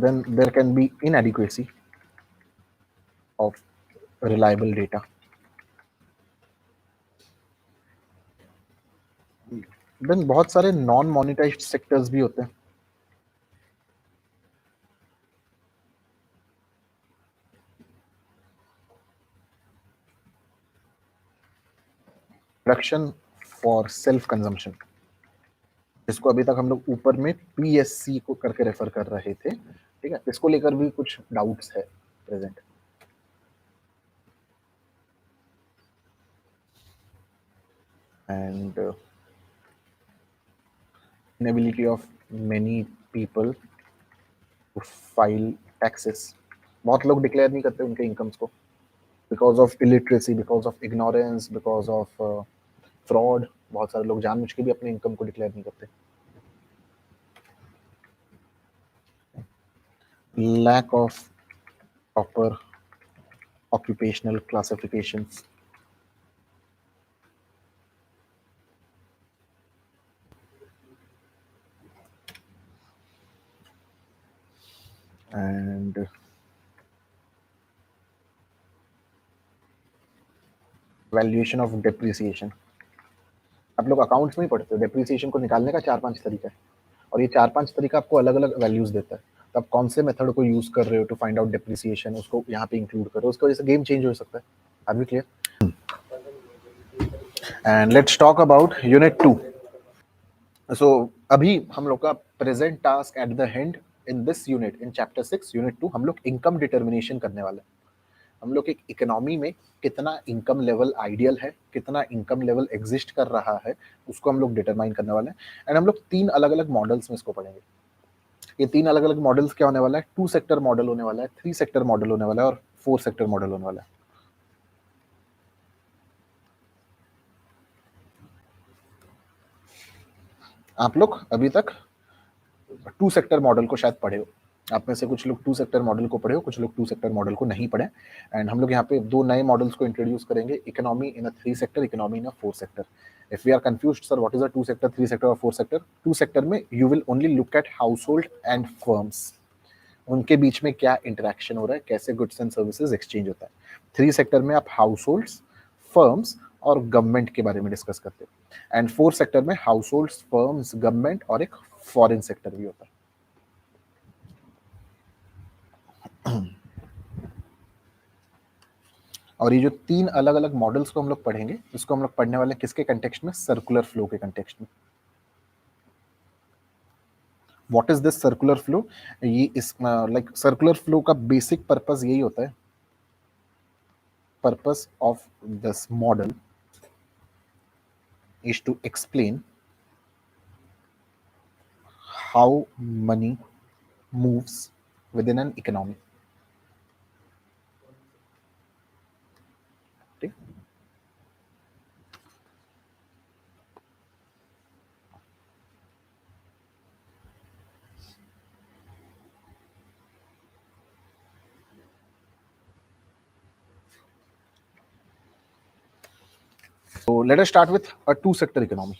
[SPEAKER 1] Then there can be inadequacy of reliable data. Then बहुत सारे नॉन मोनेटाइज्ड सेक्टर्स भी होते हैं। प्रोडक्शन फॉर सेल्फ कंजम्पशन, इसको अभी तक हम लोग ऊपर में पीएससी को करके रेफर कर रहे थे। ठीक है, इसको लेकर भी कुछ डाउट्स है present. And inability of many people to file taxes, बहुत लोग डिक्लेयर नहीं करते उनके इनकम्स को, because of illiteracy, because of ignorance, because of fraud, बहुत सारे लोग जानबूझ के भी अपने इनकम को डिक्लेयर नहीं करते। Lack of proper occupational classifications, and valuation of depreciation. आप लोग अकाउंट्स में ही पढ़ते हो, डेप्रिसिएशन को निकालने का 4-5 तरीका है, और ये 4-5 तरीका आपको अलग अलग वैल्यूज देता है, तो आप कौन से मेथड को यूज कर रहे हो टू फाइंड आउट डेप्रिसिएशन, उसको यहाँ पे इंक्लूड करो, उसकी वजह से गेम चेंज हो सकता है। Are we clear? And let's talk about unit 2। सो अभी हम लोग का present task at the end in this unit, in chapter 6 unit 2, हम लोग इनकम डिटर्मिनेशन करने वाले हैं। हम लोग एक इकोनॉमी में कितना इनकम लेवल आइडियल है, कितना इनकम लेवल एग्जिस्ट कर रहा है, उसको हम लोग डिटरमाइन करने वाले हैं। एंड हम लोग 3 अलग अलग मॉडल्स में इसको पढ़ेंगे। ये 3 अलग अलग मॉडल्स क्या होने वाला है? 2 सेक्टर मॉडल होने वाला है, 3 सेक्टर मॉडल होने वाला है, और 4 सेक्टर मॉडल होने वाला है। आप लोग अभी तक 2 सेक्टर मॉडल को शायद पढ़े हो, आप में से कुछ लोग 2 सेक्टर मॉडल को पढ़े हो, कुछ लोग 2 सेक्टर मॉडल को नहीं पढ़े। एंड हम लोग यहाँ पे 2 नए मॉडल्स को इंट्रोड्यूस करेंगे, economy in a 3 sector, economy in a 4 sector. If we are confused sir what is a 2 sector, 3 sector और 4 सेक्टर, 2 सेक्टर में you will only look at household and firms, उनके बीच में क्या interaction हो रहा है, कैसे गुड्स एंड सर्विसेज एक्सचेंज होता है। 3 सेक्टर में आप हाउस होल्ड्स, फर्म्स और गवर्नमेंट के बारे में डिस्कस करते हो। एंड 4 सेक्टर में हाउस होल्ड्स, फर्म्स, गवर्नमेंट और एक फॉरेन सेक्टर भी होता है। और ये जो 3 अलग अलग मॉडल्स को हम लोग पढ़ेंगे, इसको हम लोग पढ़ने वाले किसके कंटेक्स्ट में? सर्कुलर फ्लो के कंटेक्स्ट में। What is this circular flow? ये इस लाइक सर्कुलर फ्लो का बेसिक पर्पस यही होता है, purpose of this model is to explain how money moves within an economy. ठीक, so let us start with a 2 sector economy.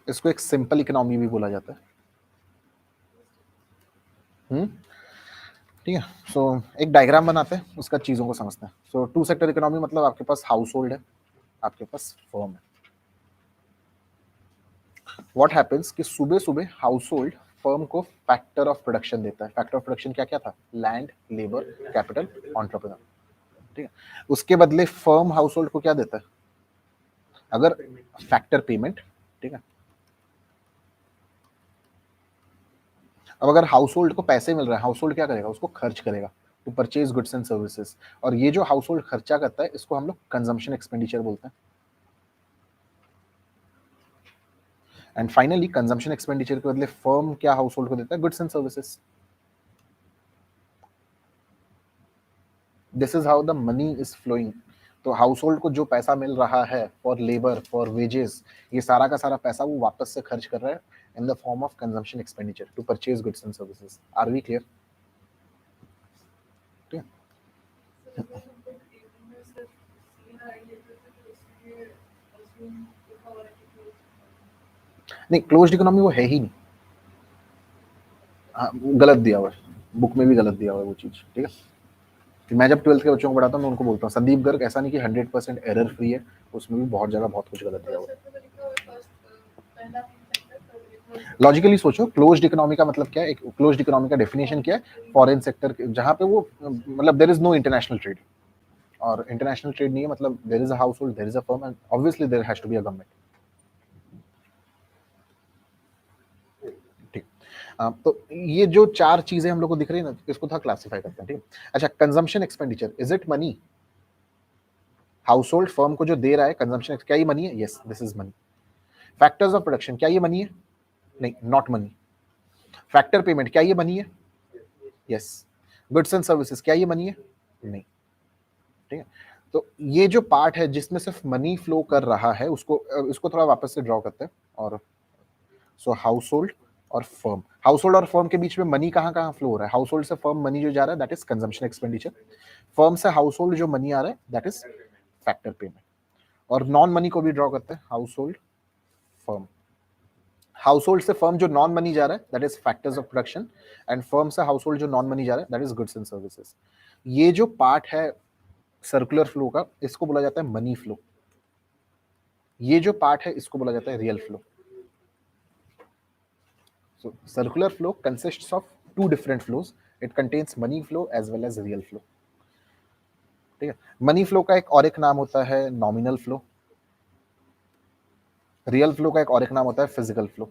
[SPEAKER 1] इसको एक simple economy भी बोला जाता है। ठीक है, सो एक डायग्राम बनाते हैं, उसका चीजों को समझते हैं। सो 2 सेक्टर इकोनॉमी मतलब आपके पास हाउस होल्ड है, आपके पास फर्म है। व्हाट हैपेंस कि सुबह सुबह हाउस होल्ड फर्म को फैक्टर ऑफ प्रोडक्शन देता है। फैक्टर ऑफ प्रोडक्शन क्या क्या था? Land, labour, capital, entrepreneur. ठीक है, उसके बदले फर्म हाउस होल्ड को क्या देता है? अगर फैक्टर पेमेंट, ठीक है। अब अगर हाउस होल्ड को पैसे मिल रहे हैं, हाउस होल्ड क्या करेगा, उसको खर्च करेगा to purchase goods and services, और ये जो हाउस होल्ड खर्चा करता है इसको हम लोग कंजम्पशन एक्सपेंडिचर बोलते हैं। एंड फाइनली कंजम्पशन एक्सपेंडिचर के बदले फर्म क्या हाउस होल्ड को देता है, goods and services. This is how the money is flowing. तो हाउस होल्ड को जो पैसा मिल रहा है फॉर लेबर, फॉर वेजेस, ये सारा का सारा पैसा वो वापस से खर्च कर रहा है in the form of consumption expenditure to purchase goods and services. Are we clear? नहीं, क्लोज्ड इकोनॉमी वो है ही नहीं। हाँ, गलत दिया हुआ है, बुक में भी गलत दिया हुआ है वो चीज, ठीक है। कि मैं जब 12th के बच्चों को पढ़ाता हूँ मैं उनको बोलता हूँ संदीप गर्ग ऐसा नहीं कि 100% एरर फ्री है, उसमें भी बहुत जगह बहुत कुछ गलत दिया हुआ है। लॉजिकली सोचो, क्लोज्ड इकोनॉमी का मतलब क्या है, एक क्लोज्ड इकोनॉमी का डेफिनेशन क्या है, फॉरेन सेक्टर जहां पे वो मतलब there is no international trade, और इंटरनेशनल ट्रेड नहीं है मतलब there is a household, there is a firm and obviously there has to be a government. ठीक। तो ये जो चार चीजें हम लोग को दिख रही है ना, इसको थोड़ा क्लासिफाई करते हैं, ठीक है। अच्छा, consumption expenditure, is it money? House hold firm को जो दे रहा है कंजम्पशन, क्या ये मनी है? Yes, this is money. Factors of production, क्या ये मनी है? नहीं, नॉट मनी। फैक्टर पेमेंट, क्या ये मनी है? यस। गुड्स एंड सर्विसेज, क्या ये मनी है? नहीं। ठीक है। तो ये जो पार्ट है जिसमें सिर्फ मनी फ्लो कर रहा है, उसको इसको थोड़ा वापस से ड्रॉ करते हैं। और सो हाउस होल्ड और फर्म, हाउस होल्ड और फर्म के बीच में मनी कहाँ कहाँ फ्लो हो रहा है? हाउस होल्ड से फर्म मनी जो जा रहा है that is consumption expenditure, firm से हाउस होल्ड जो मनी आ रहा है दैट इज फैक्टर पेमेंट। और नॉन मनी को भी ड्रॉ करते हैं, house hold, firm. House hold से फर्म जो नॉन मनी जा रहा है that is factors of production, and firm से हाउस होल्ड जो नॉन मनी जा रहा है that is goods and services. ये जो पार्ट है सर्कुलर फ्लो का, इसको बोला जाता है मनी फ्लो। ये जो पार्ट है इसको बोला जाता है real flow. So circular flow consists of two different flows, it contains money flow as well as real flow. ठीक है। मनी फ्लो का एक और एक नाम होता है नॉमिनल फ्लो, रियल फ्लो का एक और एक नाम होता है physical flow.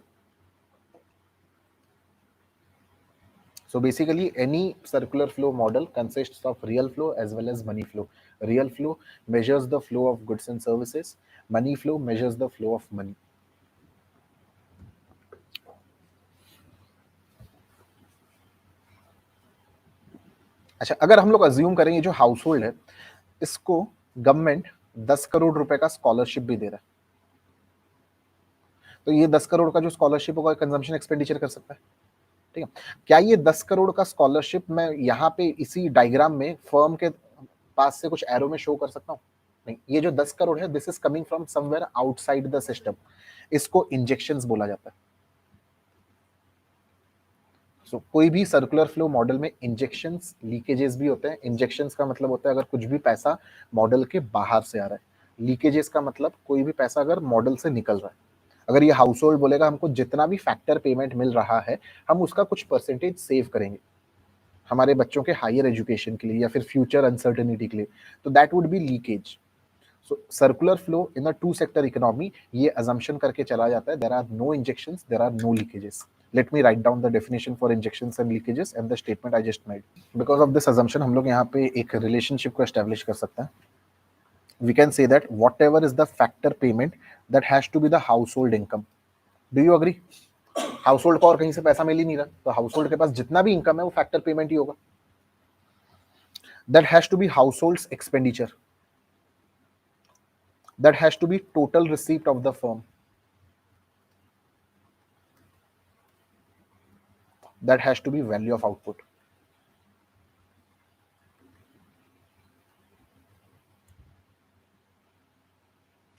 [SPEAKER 1] So basically, any circular flow model consists of real flow as well as money flow. Real flow measures the flow of goods and services. Money flow measures the flow of money. अच्छा, अगर हम लोग assume करें ये जो house hold है इसको government 10 crore रुपए का स्कॉलरशिप भी दे रहा है, तो ये 10 करोड़ का जो स्कॉलरशिप होगा कंजम्पशन एक्सपेंडिचर कर सकता है। ठीक है। क्या ये 10 करोड़ का स्कॉलरशिप मैं यहाँ पे इसी डायग्राम में फर्म के पास से कुछ एरो में शो कर सकता हूँ? नहीं, ये जो 10 करोड़ है this is coming from somewhere outside the system, इसको इंजेक्शंस बोला जाता है। So, कोई भी सर्कुलर फ्लो मॉडल में इंजेक्शंस, लीकेजेस भी होते हैं। इंजेक्शंस का मतलब होता है अगर कुछ भी पैसा मॉडल के बाहर से आ रहा है, लीकेजेस का मतलब कोई भी पैसा अगर मॉडल से निकल रहा है। अगर ये हाउस होल्ड बोलेगा हमको जितना भी फैक्टर पेमेंट मिल रहा है हम उसका कुछ परसेंटेज सेव करेंगे हमारे बच्चों के हायर एजुकेशन के लिए या फिर फ्यूचर अनसर्टेनिटी के लिए, तो that would be leakage. So circular flow in a two sector economy ये अजम्पशन करके चला जाता है there are no injections, there are no leakages. Let me write down the definition for injections and leakages and the statement I just made. Because of this assumption हम लोग यहाँ पे एक रिलेशनशिप को एस्टेब्लिश कर सकते हैं। We can say that whatever is the factor payment that has to be the household income. Do you agree? Household को और कहीं से पैसा मिल ही नहीं रहा, तो हाउस होल्ड के पास जितना भी इनकम है वो फैक्टर पेमेंट ही होगा। That has to be households expenditure, that has to be total receipt of the firm, that has to be value of output.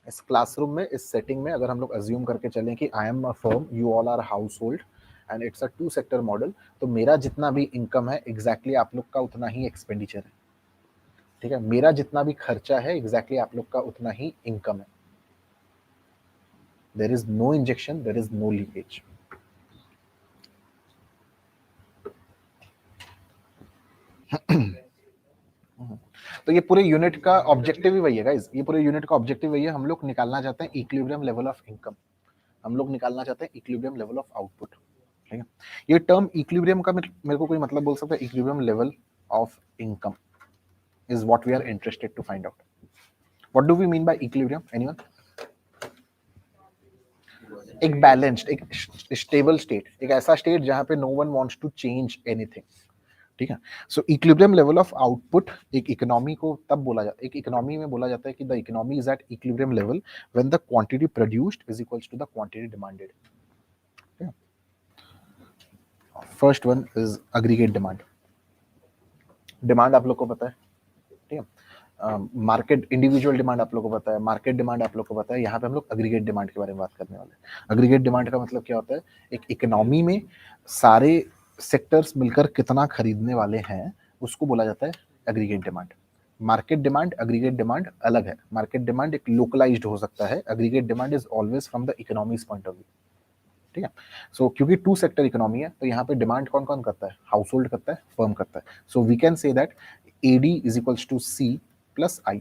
[SPEAKER 1] इस क्लासरूम में, इस सेटिंग में अगर हम लोग अज्यूम करके चलें कि I am a firm, you all are household and it's a two sector model, तो मेरा जितना भी इनकम है एग्जैक्टली आप लोग का उतना ही एक्सपेंडिचर है। ठीक है, मेरा जितना भी खर्चा है एग्जैक्टली आप लोग का उतना ही इनकम है। There is no injection, there is no leakage. तो ये पूरे यूनिट का ऑब्जेक्टिव ही वही है गाइस, ये पूरे यूनिट का ऑब्जेक्टिव वही है। हम लोग निकालना चाहते हैं इक्विलिब्रियम लेवल ऑफ इनकम, हम लोग निकालना चाहते हैं इक्विलिब्रियम लेवल ऑफ आउटपुट। ठीक है, ये टर्म इक्विलिब्रियम का मेरे को कोई मतलब बोल सकता है? Equilibrium level of income is what we are interested to find out. What do we mean by equilibrium? Anyone? एक बैलेंस्ड, एक स्टेबल स्टेट, एक ऐसा स्टेट जहां पे no one wants to change anything. ठीक है, so equilibrium level of output एक economy को तब बोला जाता है, एक इकोनॉमी में बोला जाता है कि the economy is at equilibrium level when the quantity produced is equals to the quantity demanded. First one is aggregate demand. Demand आप लोग को पता है, ठीक है, मार्केट इंडिविजुअल डिमांड आप लोग को पता है, मार्केट डिमांड आप लोग को पता है। यहाँ पे हम लोग एग्रीगेट डिमांड के बारे में बात करने वाले हैं। एग्रीगेट डिमांड का मतलब क्या होता है? एक इकोनॉमी में सारे सेक्टर्स मिलकर कितना खरीदने वाले हैं उसको बोला जाता है aggregate demand. Market demand, aggregate demand अलग है। मार्केट डिमांड एक लोकलाइज्ड हो सकता है, aggregate demand is always from the economies point of view. ठीक है, सो क्योंकि टू सेक्टर इकोनॉमी है तो यहाँ पे डिमांड कौन कौन करता है? हाउस होल्ड करता है, फर्म करता है। So we can say that AD is equals to C plus I।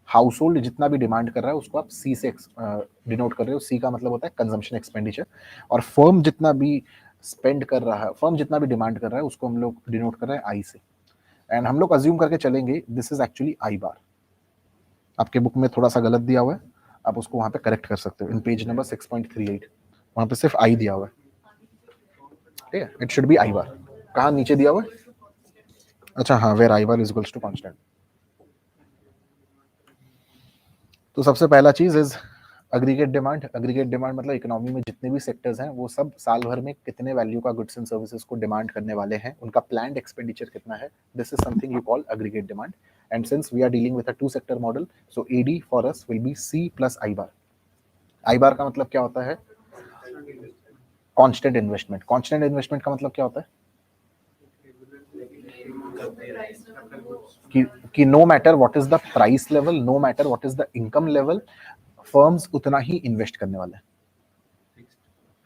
[SPEAKER 1] Household जितना भी डिमांड कर रहा है उसको आप C से डिनोट कर रहे हो। C का मतलब होता है कंजम्पशन एक्सपेंडिचर। और फर्म जितना भी स्पेंड कर रहा है, फर्म जितना भी डिमांड कर रहा है उसको हम लोग डिनोट कर रहे हैं I से। एंड हम लोग अज्यूम करके चलेंगे दिस इज एक्चुअली I बार। आपके बुक में थोड़ा सा गलत दिया हुआ है, आप उसको वहां पे करेक्ट कर सकते हो। इन पेज नंबर 6.38 वहां पे सिर्फ I दिया हुआ है। ठीक है, it should be I bar. कहाँ नीचे दिया हुआ है? अच्छा हाँ, where I bar is equals to constant. तो सबसे पहला चीज is aggregate demand. Aggregate demand मतलब इकोनॉमी में जितने भी सेक्टर्स हैं वो सब साल भर में कितने वैल्यू का गुड्स एंड सर्विसेज को डिमांड करने वाले हैं, उनका प्लान्ड एक्सपेंडिचर कितना है। This is something you call aggregate demand. And since we are dealing with a two sector model, so AD for us will be C plus I bar. I bar का मतलब क्या होता है? Constant investment. Constant investment का मतलब क्या होता है? कि no matter what is the price level, no matter what is the income level, firms उतना ही इन्वेस्ट करने वाले हैं,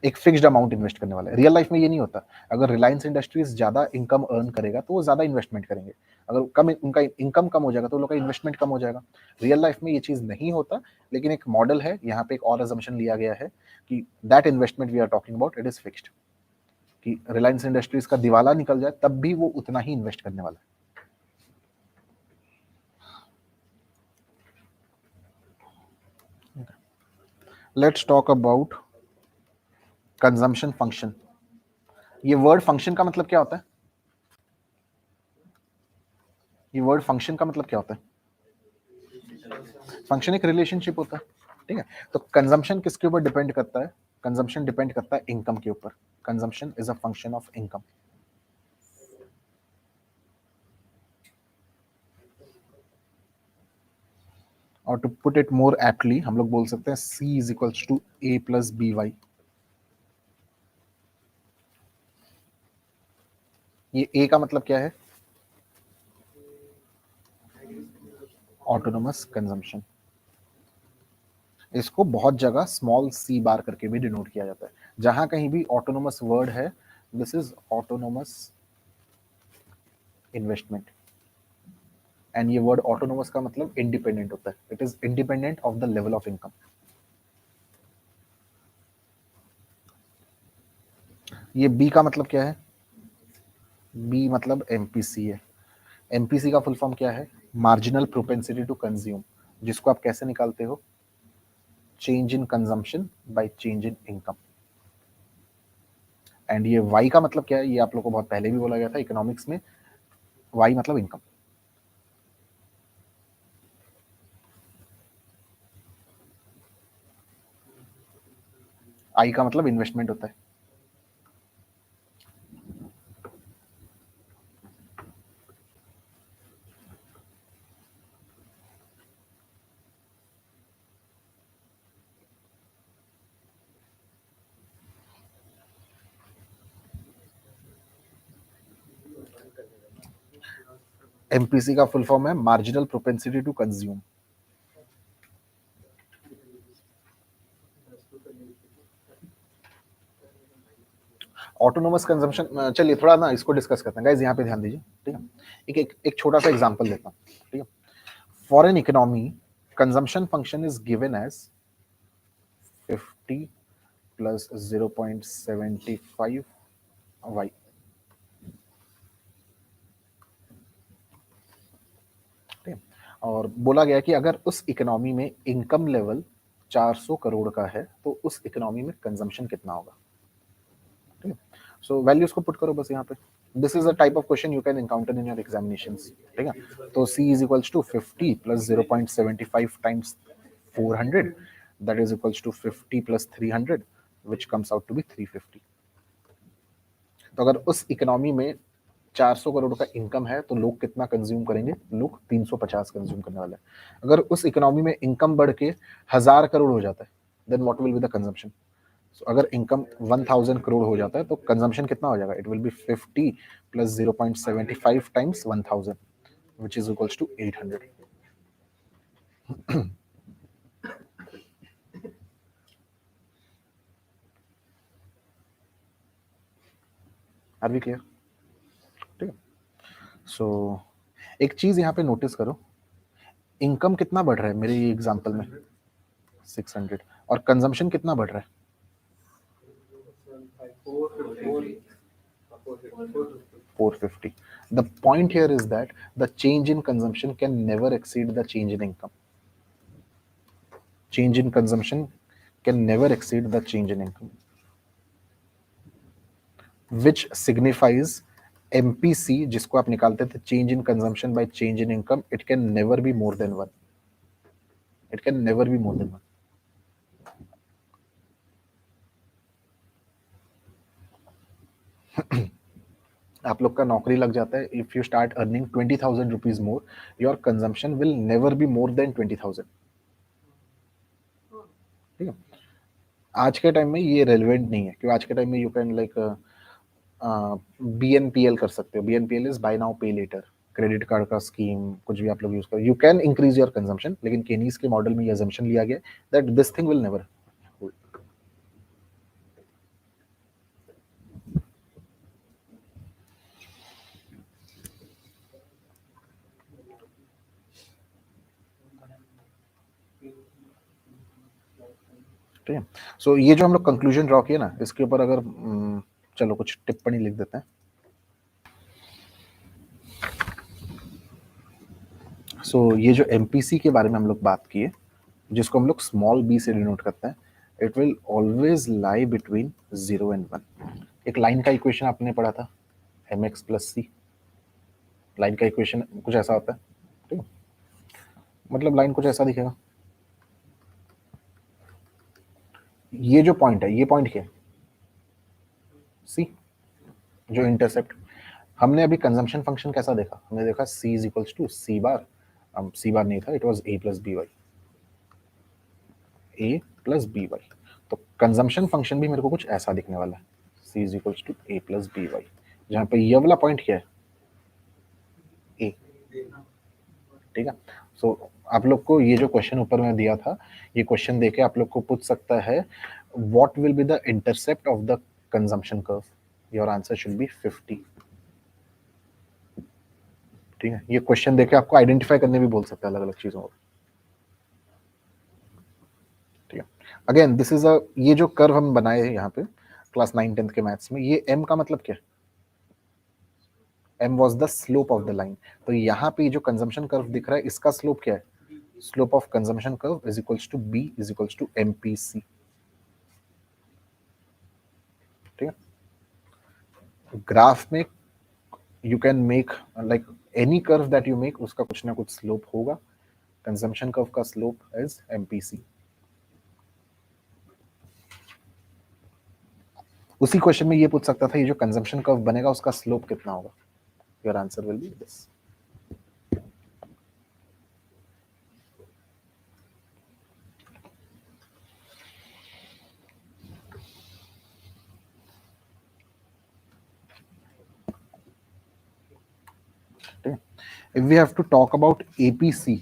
[SPEAKER 1] एक फिक्स्ड अमाउंट इन्वेस्ट करने वाला है। रियल लाइफ में ये नहीं होता। अगर रिलायंस इंडस्ट्रीज ज्यादा इनकम अर्न करेगा तो वो ज्यादा इन्वेस्टमेंट करेंगे, अगर कम उनका इनकम कम हो जाएगा तो लोग का इन्वेस्टमेंट कम हो जाएगा। रियल लाइफ में ये चीज नहीं होता, लेकिन एक मॉडल है यहाँ पे, एक और अजम्पशन लिया गया है कि that investment we are talking about it is fixed, कि रिलायंस इंडस्ट्रीज का दिवाला निकल जाए तब भी वो उतना ही इन्वेस्ट करने वाला है। Let's talk about consumption function. ये वर्ड फंक्शन का मतलब क्या होता है? ये वर्ड फंक्शन का मतलब क्या होता है? फंक्शन एक रिलेशनशिप होता है। ठीक है, तो कंजम्पशन किसके ऊपर डिपेंड करता है? कंजम्पशन डिपेंड करता है इनकम के ऊपर। Consumption is a function of income. और to put it more aptly हम लोग बोल सकते हैं C is equals to A plus BY। ये A का मतलब क्या है? Autonomous consumption. इसको बहुत जगह स्मॉल c बार करके भी डिनोट किया जाता है। जहां कहीं भी ऑटोनोमस वर्ड है, this is autonomous investment. And ये वर्ड ऑटोनोमस का मतलब इंडिपेंडेंट होता है, it is independent of the level of income. ये B का मतलब क्या है? B मतलब MPC है। MPC का फुल फॉर्म क्या है? मार्जिनल प्रोपेंसिटी टू कंज्यूम, जिसको आप कैसे निकालते हो? Change in consumption by change in income. And ये Y का मतलब क्या है? ये आप लोग को बहुत पहले भी बोला गया था इकोनॉमिक्स में। Y मतलब इनकम। I का मतलब इन्वेस्टमेंट होता है। MPC का फुल फॉर्म है marginal propensity to consume. Autonomous consumption, चलिए थोड़ा ना इसको डिस्कस करते हैं गाइस, यहाँ पे ध्यान दीजिए। ठीक है, एक छोटा सा एग्जांपल देता हूँ। ठीक है, For an economy, consumption function is given as 50 plus 0.75 y. और बोला गया कि अगर उस इकोनॉमी में इनकम लेवल 400 करोड़ का है तो उस इकोनॉमी में कंजम्पशन कितना होगा. ठीक है, सो वैल्यूज को पुट करो बस यहाँ पे. This is a type of question you can encounter in your examinations. ठीक है, तो c is equals to 50 plus 0.75 times 400, that is equals to 50 plus 300, which comes out to be 350. तो अगर उस इकोनॉमी में 400 करोड़ का इनकम है तो लोग कितना कंज्यूम करेंगे? लोग 350 कंज्यूम करने वाले हैं. अगर उस इकोनॉमी में इनकम बढ़ के 1000 करोड़ हो जाता है, then what will be the consumption? So अगर इनकम 1000 करोड़ हो जाता है तो कंजम्पशन कितना हो जाएगा? It will be 50 plus 0.75 times 1000, which is equals to 800. Are we clear? ठीक है, सो एक चीज यहाँ पे नोटिस करो, इनकम कितना बढ़ रहा है मेरे एग्जांपल में? 600. और कंजम्पशन कितना बढ़ रहा है? 450. The point here is that the change in consumption can never exceed the change in income. Change in consumption can never exceed the change in income, which signifies MPC, जिसको आप निकालते थे change in consumption by change in income, it can never be more than 1. It can never be more than 1. आप लोग का नौकरी लग जाता है, if you start earning 20,000 rupees more, your consumption will never be more than 20,000. ठीक है, आज के टाइम में ये रेलिवेंट नहीं है, क्योंकि आज के टाइम में यू कैन लाइक BNPL कर सकते हो. BNPL इज बाय नाउ पे लेटर, क्रेडिट कार्ड का स्कीम, कुछ भी आप लोग यूज करो, you can increase your consumption. लेकिन केनीज के मॉडल में ये अजम्पशन लिया गया that this thing will never. ठीक है, सो ये जो हम लोग कंक्लूजन ड्रॉ किए ना, इसके ऊपर अगर चलो कुछ टिप्पणी लिख देते हैं. सो ये जो MPC के बारे में हम लोग बात किए, जिसको हम लोग स्मॉल b से डिनोट करते हैं, it will always lie between 0 and 1. एक लाइन का इक्वेशन आपने पढ़ा था, mx प्लस c. लाइन का इक्वेशन कुछ ऐसा होता है. ठीक है, मतलब लाइन कुछ ऐसा दिखेगा. ये जो पॉइंट है, ये पॉइंट क्या है? c, जो इंटरसेप्ट. हमने अभी कंजम्पशन फंक्शन कैसा देखा? हमने देखा c is equals to c bar. c bar नहीं था, it was a plus b y. a plus b y. तो कंजम्पशन फंक्शन भी मेरे को कुछ ऐसा दिखने वाला है, c is equals to a plus b y, जहाँ पे ये वाला पॉइंट क्या है? a. ठीक है, सो आप लोग को ये जो क्वेश्चन ऊपर में दिया था, ये क्वेश्चन देके आप लोग को पूछ सकता है what will be the intercept of the consumption curve. Your answer should be 50. ठीक है, ये क्वेश्चन देके आपको आइडेंटिफाई करने भी बोल सकता है अलग अलग चीजों को. ठीक है, अगेन दिस इज अ, ये जो कर्व हम बनाए हैं यहाँ पे क्लास 9 10th के मैथ्स में, ये m का मतलब क्या है? m was the slope of the line. तो यहाँ पे जो कंजम्पशन कर्व दिख रहा है, इसका स्लोप क्या है? Slope of consumption curve is equals to b is equals to MPC. ठीक है, ग्राफ में you can make like any curve that you make, उसका कुछ ना कुछ स्लोप होगा. कंजम्पशन कर्व का स्लोप इज MPC. उसी क्वेश्चन में ये पूछ सकता था, ये जो कंजम्पशन कर्व बनेगा उसका स्लोप कितना होगा? Your answer will be this. If we have to talk about APC,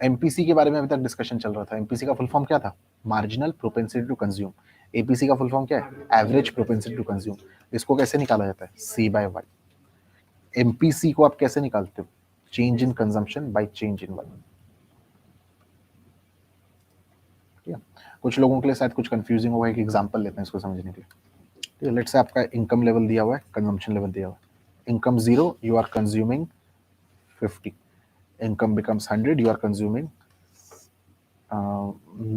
[SPEAKER 1] MPC के बारे में अभी तक डिस्कशन चल रहा था. MPC का फुल फॉर्म क्या था? Marginal propensity to consume. APC का फुल फॉर्म क्या है? Average propensity to consume. इसको कैसे निकाला जाता है? C by Y. MPC को आप कैसे निकालते हो? Change in consumption by change in one. ठीक है, कुछ लोगों के लिए शायद कुछ कंफ्यूजिंग होगा, एक एग्जांपल लेते हैं इसको समझने के लिए। ठीक है, लेट्स से आपका इनकम लेवल दिया हुआ है, कंजम्पशन लेवल दिया हुआ है। Income 0, you are consuming 50, income becomes 100, you are consuming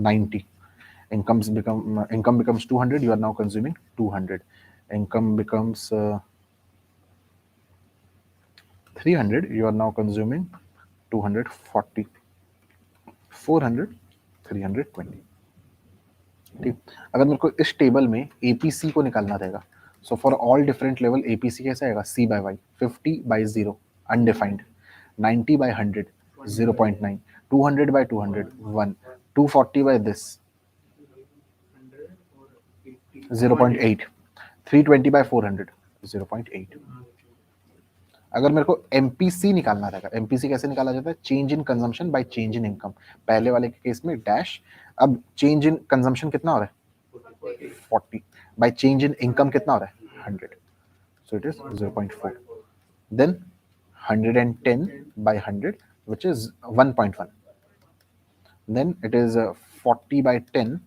[SPEAKER 1] 90. Income becomes 200, you are now consuming 200. Income becomes 300, you are now consuming 240. 400, 320. ठीक, अगर मेरे को इस टेबल में एपीसी को निकालना रहेगा, so for all different level APC कैसे आएगा, C by Y, 50 by 0 undefined, 90 by 100 0.9, 200 by 200 1, 240 by this 0.8, 320 by 400 0.8। अगर मेरे को एमपीसी निकालना रहेगा, एमपीसी कैसे निकाला जाता है, change in consumption by change in income, पहले वाले के केस में डैश, अब चेंज इन कंजम्पशन कितना हो रहा है 40, बाय चेंज इन इनकम कितना हो रहा है 100, so it is 0.4, then 110 by 100 which is 1.1, then it is 40 by 10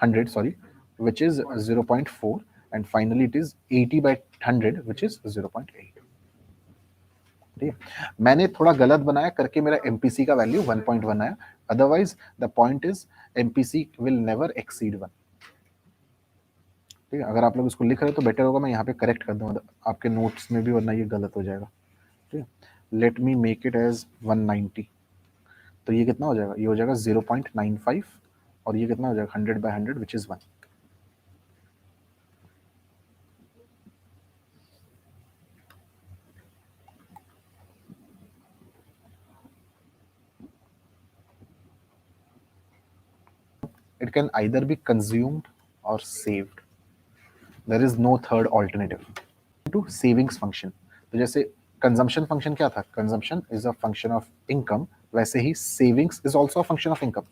[SPEAKER 1] 100 sorry which is 0.4, and finally it is 80 by 100 which is 0.8। ठीक है, मैंने थोड़ा गलत बनाया करके मेरा एमपीसी का वैल्यू 1.1 आया, otherwise the point is MPC will never exceed 1। ठीक है, अगर आप लोग इसको लिख रहे हो तो बेटर होगा मैं यहाँ पे करेक्ट कर दूँ आपके नोट्स में भी, वरना ये गलत हो जाएगा। ठीक है, let me make it as 190, तो ये कितना हो जाएगा, ये हो जाएगा 0.95, और ये कितना हो जाएगा 100 by 100 which is 1। It can either be consumed or saved. There is no third alternative. To savings function, तो जैसे consumption function क्या था, consumption is a function of income, वैसे ही savings is also a function of income।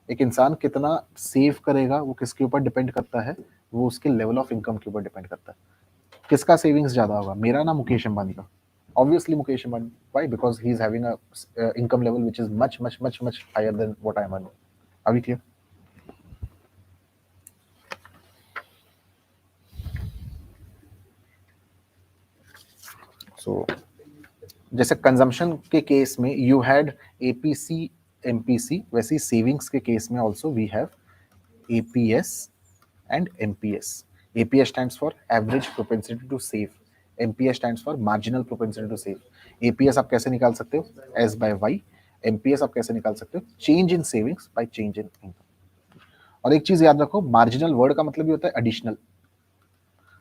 [SPEAKER 1] एक इंसान कितना save करेगा वो किसके ऊपर डिपेंड करता है, वो उसके लेवल ऑफ इनकम के ऊपर डिपेंड करता है। किसका सेविंग्स ज्यादा होगा, मेरा ना मुकेश अंबानी का, obviously Mukesh Ambani, why, because he is having a income level which is much higher than what I am earning। अभी क्लियर? सो जैसे कंजम्पशन के केस में यू हैड एपीसी एमपीसी, वैसे ही सेविंग्स के केस में also we have APS and MPS. APS stands for average propensity to save, MPS stands for marginal propensity to save. APS आप कैसे निकाल सकते हो, एस बाय वाई, एमपीएस आप कैसे निकाल सकते हो, change in savings by change in income. और एक चीज याद रखो, मार्जिनल वर्ड का मतलब ये होता है एडिशनल,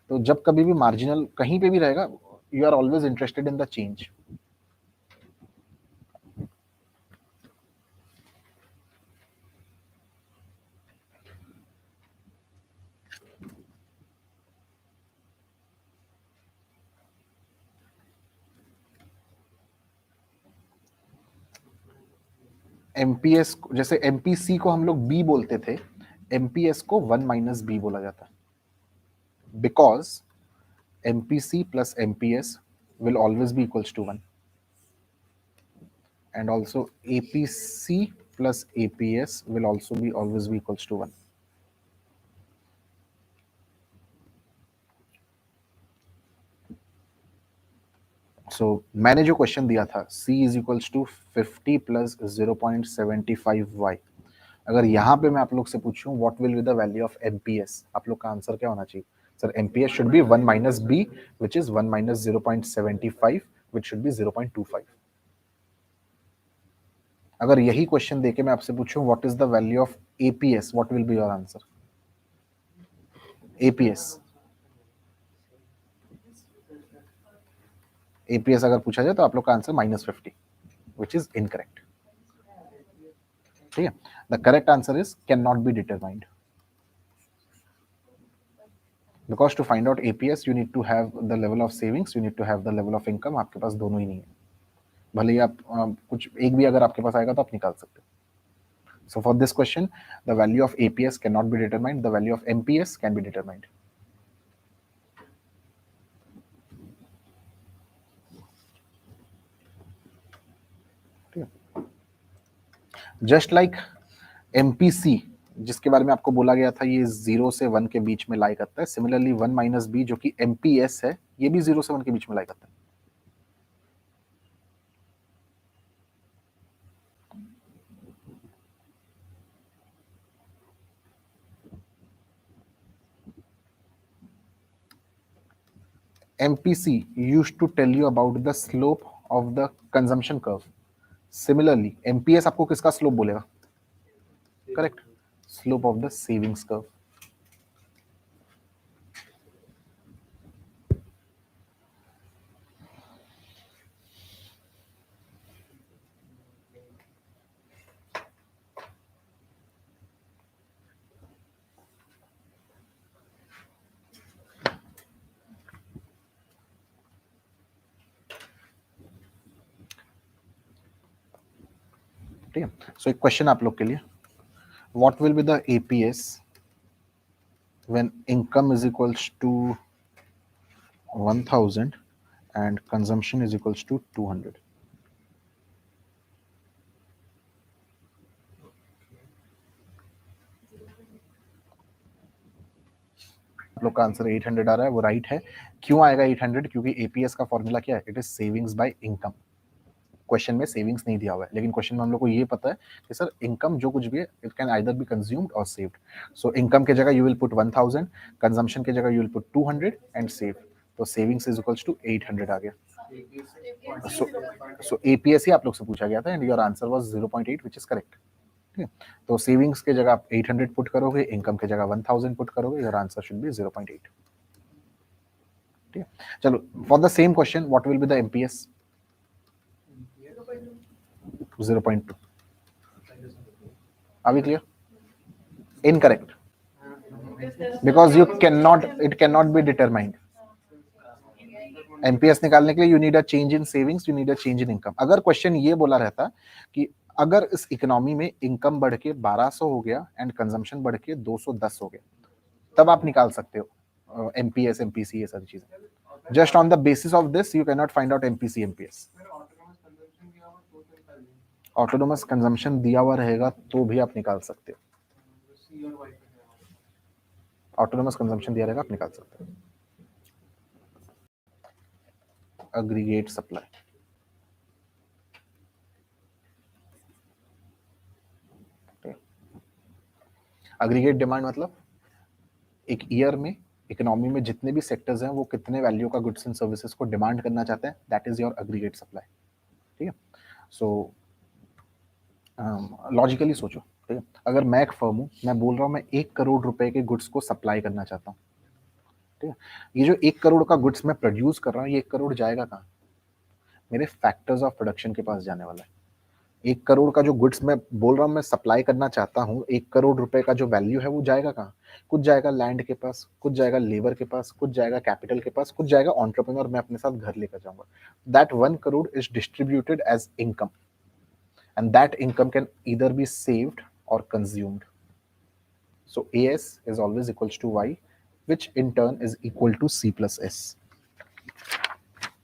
[SPEAKER 1] तो जब कभी भी मार्जिनल कहीं पे भी रहेगा, you are always interested in the change. MPS जैसे एमपीसी को हम लोग बी बोलते थे, एमपीएस को 1 माइनस बी बोला जाता है, because MPC plus MPS will always be equals to 1, and also APC plus APS will also be always be equals to 1। so मैंने जो क्वेश्चन दिया था C is equals to 50 plus 0.75y, अगर यहाँ पे मैं आप लोग से पूछूं what will be the value of MPS, आप लोग का आंसर क्या होना चाहिए, sir MPS should be 1 minus B which is 1 minus 0.75 which should be 0.25। अगर यही क्वेश्चन देके मैं आपसे पूछूं what is the value of APS, what will be your answer, APS, APS अगर पूछा जाए तो आप लोग का आंसर -50 which is incorrect। ठीक है, the correct answer is can not be determined, because to find out APS you need to have the level of savings, you need to have the level of income, आपके पास दोनों ही नहीं है, भले ही आप कुछ एक भी अगर आपके पास आएगा तो आप निकाल सकते हो। So for this question the value of APS cannot be determined, the value of MPS can be determined। Just like MPC जिसके बारे में आपको बोला गया था ये 0 से 1 के बीच में लाई करता है, सिमिलरली 1 माइनस बी जो कि एमपीएस है ये भी 0 से 1 के बीच में लाई करता है। MPC used to tell you about the slope of the consumption curve. Similarly, MPS आपको किसका स्लोप बोलेगा? Correct, slope of the savings curve. ठीक है, सो एक क्वेश्चन आप लोग के लिए, what will be the APS when income is equals to 1000 and consumption is equals to 200? लोग का आंसर 800 आ रहा है, वो राइट है। क्यों आएगा 800? क्योंकि एपीएस का फॉर्मूला क्या है? It is savings by income. Question में सेविंग्स नहीं दिया हुआ है, लेकिन क्वेश्चन में हम लोग को ये पता है कि सर इनकम जो कुछ भी है it can either be consumed और सेव्ड। सो इनकम के जगह यू विल पुट 1000, कंजम्पशन के जगह you will put 200 and save. तो सेविंग्स इज इक्वल्स टू 800 आ गया। सो एपीएस ही आप लोग से पूछा गया था and your answer was 0.8 which is correct. ठीक है, तो सेविंग्स के जगह आप 800 पुट करोगे, इनकम के जगह 1000 पुट करोगे, योर आंसर शुड बी 0.8। ठीक है, चलो for the same question what will be the MPS? 0.2। Are we clear? Incorrect. Because you cannot, it cannot be determined. MPS निकालने के लिए you need a change in savings, you need a change in income. अगर question ये बोला रहता कि अगर इस इकोनॉमी में इनकम बढ़ के 1200 हो गया एंड कंजम्पशन बढ़ के 210 हो गया, तब आप निकाल सकते हो एमपीएस एमपीसी ये सारी चीजें। Just on the basis of this you can not find out MPC MPS. Autonomous consumption दिया हुआ रहेगा तो भी आप निकाल सकते हो। ऑटोनोमस कंजम्पशन दिया रहेगा आप निकाल सकते हो। अग्रीगेट सप्लाई, अग्रीगेट डिमांड मतलब एक ईयर में इकोनॉमी में जितने भी सेक्टर्स हैं वो कितने वैल्यू का गुड्स एंड सर्विसेज को डिमांड करना चाहते हैं, that is your aggregate supply. ठीक है, सो लॉजिकली सोचो। ठीक है, अगर मैं एक फर्म हूँ, मैं बोल रहा हूँ मैं 1 करोड़ रुपए के गुड्स को सप्लाई करना चाहता हूँ। ठीक है, ये जो 1 करोड़ का गुड्स मैं प्रोड्यूस कर रहा हूँ, ये 1 करोड़ जाएगा कहाँ? मेरे फैक्टर्स ऑफ प्रोडक्शन के पास जाने वाला है। 1 करोड़ का जो गुड्स मैं बोल रहा हूँ मैं सप्लाई करना चाहता हूँ, 1 करोड़ रुपए का जो वैल्यू है वो जाएगा कहाँ? कुछ जाएगा लैंड के पास, कुछ जाएगा लेबर के पास, कुछ जाएगा कैपिटल के पास, कुछ जाएगा एंटरप्रेन्योर, मैं अपने साथ घर लेकर जाऊंगा। That 1 crore is distributed as income and that income can either be saved or consumed. So AS is always equals to Y, which in turn is equal to C plus S.